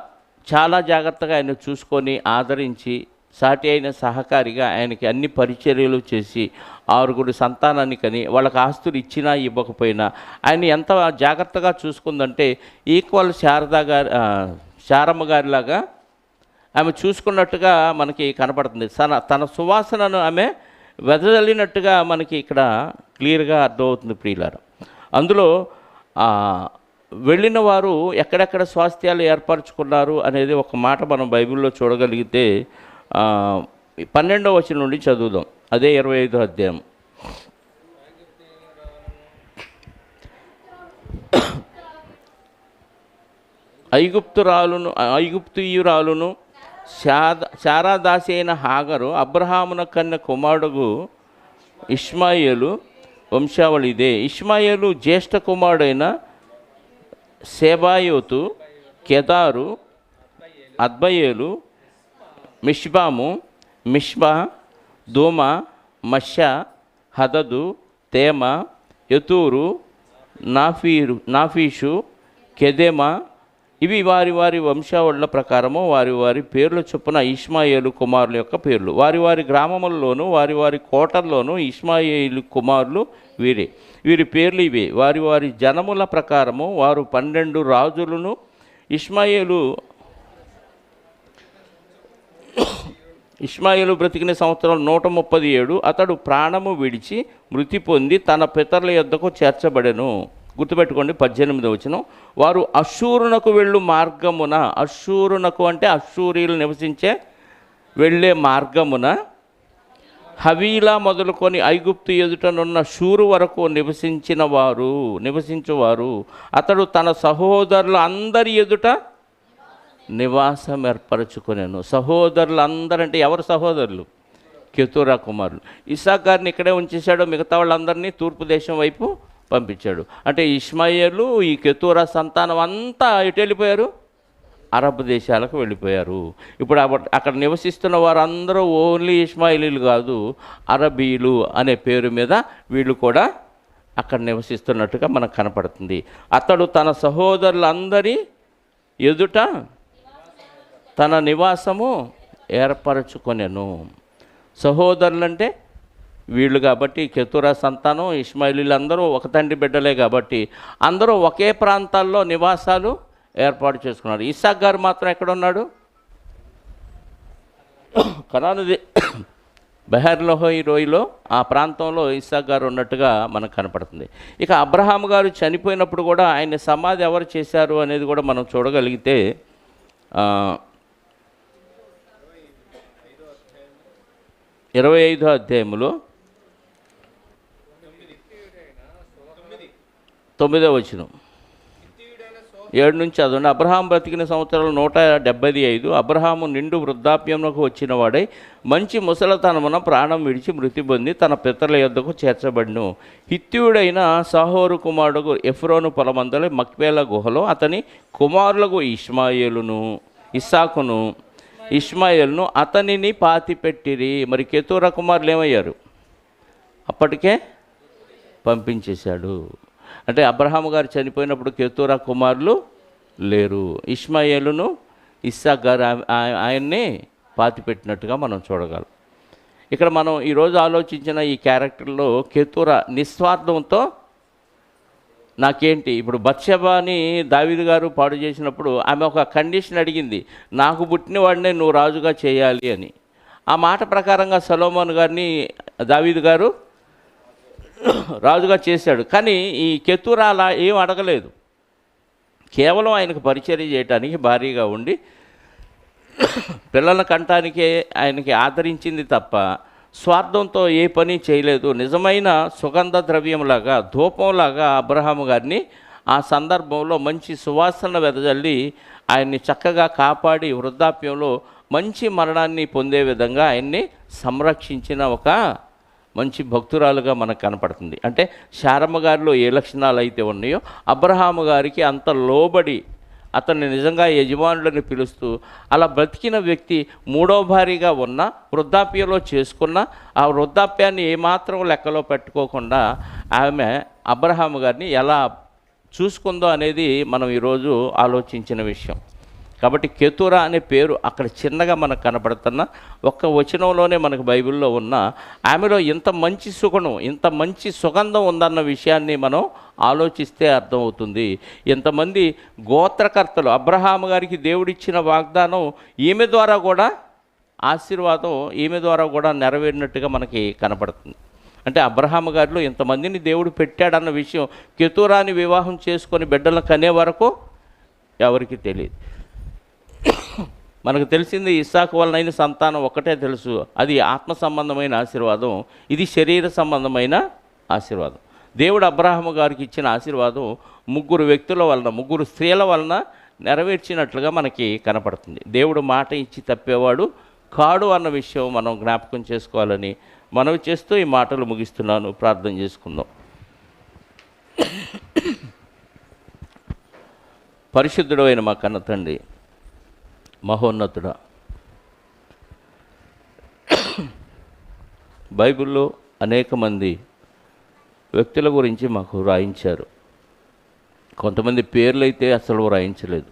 చాలా జాగ్రత్తగా ఆయన చూసుకొని ఆదరించి సాటి అయిన సహకారిగా ఆయనకి అన్ని పరిచర్యలు చేసి 6 సంతానాన్ని కని వాళ్ళకి ఆస్తులు ఇచ్చినా ఇవ్వకపోయినా ఆయన ఎంత జాగ్రత్తగా చూసుకుందంటే ఈక్వల్ శారమ్మ గారిలాగా ఆమె చూసుకున్నట్టుగా మనకి కనపడుతుంది. తన సువాసనను ఆమె వెదజల్లినట్టుగా మనకి ఇక్కడ క్లియర్గా అర్థమవుతుంది ప్రియులారా. అందులో వెళ్ళిన వారు ఎక్కడెక్కడ స్వాస్థ్యాలు ఏర్పరచుకున్నారు అనేది ఒక మాట మనం బైబిల్లో చూడగలిగితే 12వ వచనం నుండి చదువుదాం. అదే 25వ అధ్యాయం. ఐగుప్తీయురాలును శారాదాసి అయిన హాగరు అబ్రహామున కన్న కుమారుడు ఇష్మాయేలు వంశావళి ఇదే. ఇష్మాయేలు జ్యేష్ఠ కుమారుడైన సేబాయోతు, కెదారు, అద్బయేలు, మిష్బాము, మిష్బా, దూమ, మషా, హదదు, తేమ, యతూరు, నాఫీషు, కెదెమా. ఇవి వారి వారి వంశావళుల ప్రకారము వారి వారి పేర్ల చొప్పున ఇష్మాయేలు కుమారుల యొక్క పేర్లు. వారి వారి గ్రామములలోను వారి వారి కోటల్లోనూ ఇష్మాయేలు కుమారులు వీరి పేర్లు ఇవే. వారి వారి జనముల ప్రకారము వారు 12 రాజులను. ఇష్మాయేలు బ్రతికిన సంవత్సరం 137. అతడు ప్రాణము విడిచి మృతి పొంది తన పితరుల యొద్దకు చేర్చబడెను. గుర్తుపెట్టుకోండి 18వ వచనం. వారు అష్షూరునకు వెళ్ళు మార్గమున, అష్షూరునకు అంటే అష్షూరీలు నివసించే వెళ్ళే మార్గమున హవీలా మొదలుకొని ఐగుప్తు ఎదుటనున్న షూరు వరకు నివసించువారు. అతడు తన సహోదరుల అందరి ఎదుట నివాసం ఏర్పరచుకొనెను. సహోదరులు అందరంటే ఎవరు సహోదరులు? కెతూరా కుమారులు. ఇస్సాకు గారిని ఇక్కడే ఉంచేశాడు, మిగతా వాళ్ళందరినీ తూర్పు దేశం వైపు పంపించాడు. అంటే ఇష్మాయేలు ఈ కెతూరా సంతానం అంతా ఎటు వెళ్ళిపోయారు? అరబ్ దేశాలకు వెళ్ళిపోయారు. ఇప్పుడు అక్కడ నివసిస్తున్న వారందరూ ఓన్లీ ఇష్మాయిలీలు కాదు, అరబీలు అనే పేరు మీద వీళ్ళు కూడా అక్కడ నివసిస్తున్నట్టుగా మనకు కనపడుతుంది. అతడు తన సహోదరులందరి ఎదుట తన నివాసము ఏర్పరచుకొనెను. సహోదరులంటే వీళ్ళు కాబట్టి కెతూరా సంతానం ఇష్మాయిలీలు అందరూ ఒక తండ్రి బిడ్డలే కాబట్టి అందరూ ఒకే ప్రాంతాల్లో నివాసాలు ఏర్పాటు చేసుకున్నాడు. ఇస్సాకు గారు మాత్రం ఎక్కడున్నాడు? కనాను బెహర్లహోయి రోయిలో ఆ ప్రాంతంలో ఇస్సాకు గారు ఉన్నట్టుగా మనకు కనపడుతుంది. ఇక అబ్రహాము గారు చనిపోయినప్పుడు కూడా ఆయన సమాధి ఎవరు చేశారు అనేది కూడా మనం చూడగలిగితే 25వ అధ్యాయంలో 9వ వచనం 7 నుంచి చదవండి. అబ్రహాం బ్రతికిన సంవత్సరాలు 175. అబ్రహాము నిండు వృద్ధాప్యంలోకి వచ్చిన వాడై మంచి ముసలతనమున ప్రాణం విడిచి మృతి పొంది తన పితరుల యొద్దకు చేర్చబడిను. హిత్తీయుడైన సాహోరు కుమారుడు ఎఫ్రోను పొలమందలి మక్పేల గుహలో అతని కుమారులకు ఇస్సాకును ఇష్మాయేలును అతనిని పాతిపెట్టిరి. మరి కెతూరా కుమారులు ఏమయ్యారు? అప్పటికే పంపించేశాడు. అంటే అబ్రహాము గారు చనిపోయినప్పుడు కెతూరా కుమారులు లేరు. ఇష్మాయేలును ఇస్సాకు గారు ఆయన్ని పాతిపెట్టినట్టుగా మనం చూడగలం. ఇక్కడ మనం ఈరోజు ఆలోచించిన ఈ క్యారెక్టర్లో కెతూరా నిస్వార్థంతో నాకేంటి, ఇప్పుడు బత్షెబాని దావీదు గారు పాడు చేసినప్పుడు ఆమె ఒక కండిషన్ అడిగింది, నాకు పుట్టిన వాడినే నువ్వు రాజుగా చేయాలి అని. ఆ మాట ప్రకారంగా సొలొమోను గారిని దావీదు గారు రాజుగా చేశాడు. కానీ ఈ కెతూరా అలా ఏం అడగలేదు. కేవలం ఆయనకు పరిచర్య చేయటానికి భారీగా ఉండి పిల్లల కంటానికే ఆయనకి ఆదరించింది తప్ప స్వార్థంతో ఏ పని చేయలేదు. నిజమైన సుగంధ ద్రవ్యంలాగా, ధూపంలాగా అబ్రహాము గారిని ఆ సందర్భంలో మంచి సువాసన వెదజల్లి ఆయన్ని చక్కగా కాపాడి వృద్ధాప్యంలో మంచి మరణాన్ని పొందే విధంగా ఆయన్ని సంరక్షించిన ఒక మంచి భక్తురాలుగా మనకు కనపడుతుంది. అంటే శారమ్మ గారిలో ఏ లక్షణాలు అయితే ఉన్నాయో అబ్రహాము గారికి అంత లోబడి అతన్ని నిజంగా యజమానులని పిలుస్తూ అలా బ్రతికిన వ్యక్తి మూడవ భారీగా ఉన్న వృద్ధాప్యంలో చేసుకున్న ఆ వృద్ధాప్యాన్ని ఏమాత్రం లెక్కలో పెట్టుకోకుండా ఆమె అబ్రహాము గారిని ఎలా చూసుకుందో అనేది మనం ఈరోజు ఆలోచించిన విషయం. కాబట్టి కెతురా అనే పేరు అక్కడ చిన్నగా మనకు కనపడుతున్న ఒక్క వచనంలోనే మనకు బైబిల్లో ఉన్న ఆమెలో ఇంత మంచి సుగుణం, ఇంత మంచి సుగంధం ఉందన్న విషయాన్ని మనం ఆలోచిస్తే అర్థమవుతుంది. ఇంతమంది గోత్రకర్తలు, అబ్రహాము గారికి దేవుడిచ్చిన వాగ్దానం ఈమె ద్వారా కూడా, ఆశీర్వాదం ఈమె ద్వారా కూడా నెరవేరినట్టుగా మనకి కనపడుతుంది. అంటే అబ్రహాము గారిలో ఇంతమందిని దేవుడు పెట్టాడన్న విషయం కెతురాని వివాహం చేసుకొని బిడ్డలను కనే వరకు ఎవరికి తెలియదు. మనకు తెలిసింది ఇస్సాకు వలనైన సంతానం ఒక్కటే తెలుసు, అది ఆత్మ సంబంధమైన ఆశీర్వాదం, ఇది శరీర సంబంధమైన ఆశీర్వాదం. దేవుడు అబ్రహాము గారికి ఇచ్చిన ఆశీర్వాదం 3 వ్యక్తుల వలన, 3 స్త్రీల వలన నెరవేర్చినట్లుగా మనకి కనపడుతుంది. దేవుడు మాట ఇచ్చి తప్పేవాడు కాడు అన్న విషయం మనం జ్ఞాపకం చేసుకోవాలని మనవి చేస్తూ ఈ మాటలు ముగిస్తున్నాను. ప్రార్థన చేసుకుందాం. పరిశుద్ధుడు అయిన మా కన్న తండ్రి, మహోన్నతుడా, బైబిల్లో అనేక మంది వ్యక్తుల గురించి మాకు రాయించారు. కొంతమంది పేర్లైతే అసలు రాయించలేదు,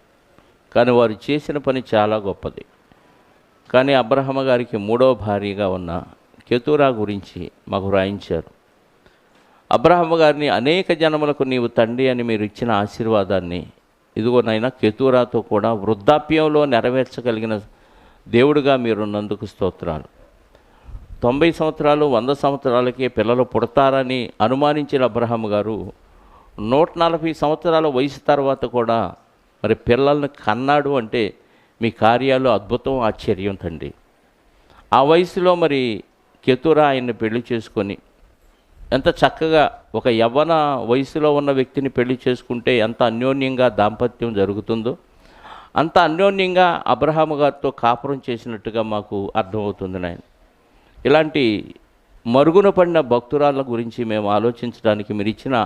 కానీ వారు చేసిన పని చాలా గొప్పది. కానీ అబ్రహాము గారికి 3వ భార్యగా ఉన్న కెతురా గురించి మాకు రాయించారు. అబ్రహాము గారిని అనేక జనములకు నీవు తండ్రి అని మీరు ఇచ్చిన ఆశీర్వాదాన్ని ఇదిగోనైనా కెతురాతో కూడా వృద్ధాప్యంలో నెరవేర్చగలిగిన దేవుడుగా మీరున్నందుకు స్తోత్రాలు. 90 సంవత్సరాలు 100 సంవత్సరాలకే పిల్లలు పుడతారని అనుమానించిన అబ్రహాము గారు 140 సంవత్సరాల వయసు తర్వాత కూడా మరి పిల్లల్ని కన్నాడు అంటే మీ కార్యాలు అద్భుతం, ఆశ్చర్యం తండ్రి. ఆ వయసులో మరి కెతురా ఆయన్ని పెళ్లి చేసుకొని ఎంత చక్కగా ఒక యవ్వన వయసులో ఉన్న వ్యక్తిని పెళ్లి చేసుకుంటే ఎంత అన్యోన్యంగా దాంపత్యం జరుగుతుందో అంత అన్యోన్యంగా అబ్రహాము గారితో కాపురం చేసినట్టుగా మాకు అర్థమవుతుంది నాయన. ఇలాంటి మరుగున పడిన భక్తురాళ్ళ గురించి మేము ఆలోచించడానికి మీరు ఇచ్చిన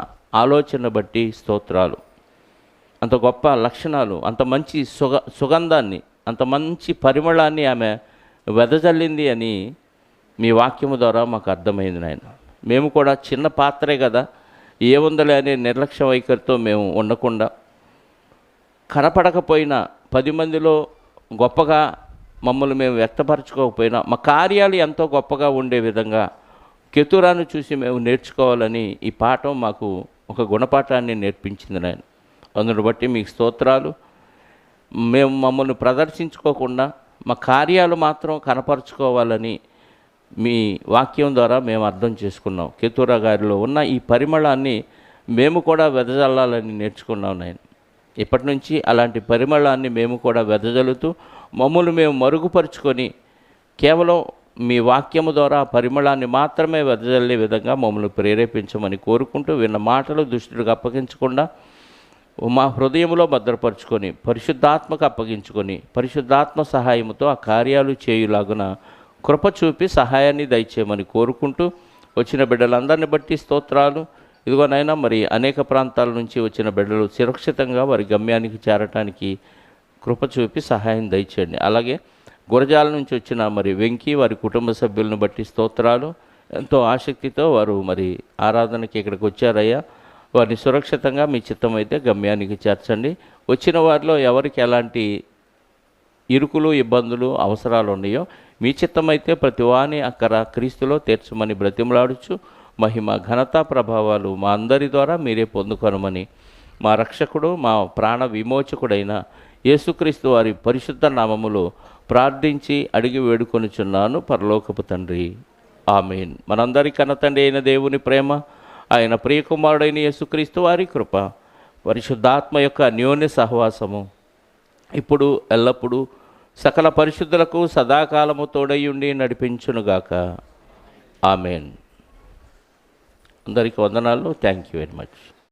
ఆలోచన బట్టి స్తోత్రాలు. అంత గొప్ప లక్షణాలు, అంత మంచి సుగంధాన్ని, అంత మంచి పరిమళాన్ని ఆమె వెదజల్లింది అని మీ వాక్యము ద్వారా మాకు అర్థమైంది నాయన. మేము కూడా చిన్న పాత్రే కదా, ఏముందలే అనే నిర్లక్ష్య వైఖరితో మేము ఉండకుండా, కనపడకపోయినా 10 మందిలో గొప్పగా మమ్మల్ని మేము వ్యక్తపరచుకోకపోయినా మా కార్యాలు ఎంతో గొప్పగా ఉండే విధంగా కెతురాను చూసి మేము నేర్చుకోవాలని ఈ పాఠం మాకు ఒక గుణపాఠాన్ని నేర్పించింది నాయన. అందును బట్టి మీకు స్తోత్రాలు. మేము మమ్మల్ని ప్రదర్శించుకోకుండా మా కార్యాలు మాత్రం కనపరుచుకోవాలని మీ వాక్యం ద్వారా మేము అర్థం చేసుకున్నాం. కెతురా గారిలో ఉన్న ఈ పరిమళాన్ని మేము కూడా వెదజల్లాలని నేర్చుకున్నాం నాయన. ఇప్పటి నుంచి అలాంటి పరిమళాన్ని మేము కూడా వెదజల్లుతూ మమ్మల్ని మేము మరుగుపరుచుకొని కేవలం మీ వాక్యము ద్వారా పరిమళాన్ని మాత్రమే వెదజల్లే విధంగా మమ్మల్ని ప్రేరేపించమని కోరుకుంటూ విన్న మాటలు దుష్టుడికి అప్పగించకుండా మా హృదయంలో భద్రపరుచుకొని పరిశుద్ధాత్మకు అప్పగించుకొని పరిశుద్ధాత్మ సహాయంతో ఆ కార్యాలు చేయులాగున కృప చూపి సహాయాన్ని దయచేయమని కోరుకుంటూ వచ్చిన బిడ్డలందరిని బట్టి స్తోత్రాలు. ఇదిగోనైనా మరి అనేక ప్రాంతాల నుంచి వచ్చిన బిడ్డలు సురక్షితంగా వారి గమ్యానికి చేరటానికి కృప చూపి సహాయం దయచేయండి. అలాగే గురజాల నుంచి వచ్చిన మరి వెంకీ వారి కుటుంబ సభ్యులను బట్టి స్తోత్రాలు. ఎంతో ఆసక్తితో వారు మరి ఆరాధనకి ఇక్కడికి వచ్చారయ్యా. వారిని సురక్షితంగా మీ చిత్తమైతే గమ్యానికి చేర్చండి. వచ్చిన వారిలో ఎవరికి ఎలాంటి ఇరుకులు, ఇబ్బందులు, అవసరాలు ఉన్నాయో మీ చిత్తమైతే ప్రతివాని అక్కర క్రీస్తులో తీర్చమని బ్రతిమలాడుచు మహిమ, ఘనత, ప్రభావాలు మా అందరి ద్వారా మీరే పొందుకొనమని మా రక్షకుడు, మా ప్రాణ విమోచకుడైన యేసుక్రీస్తు వారి పరిశుద్ధ నామములో ప్రార్థించి అడిగి వేడుకొనుచున్నాను పరలోకపు తండ్రి. ఆమేన్. మనందరి కన్న తండ్రి అయిన దేవుని ప్రేమ, ఆయన ప్రియకుమారుడైన యేసుక్రీస్తు వారి కృప, పరిశుద్ధాత్మ యొక్క అన్యోన్య సహవాసము ఇప్పుడు ఎల్లప్పుడూ సకల పరిశుద్ధులకు సదాకాలము తోడయ్యుండి నడిపించునుగాక. ఆమేన్. అందరికీ వందనాలు. Thank you very much.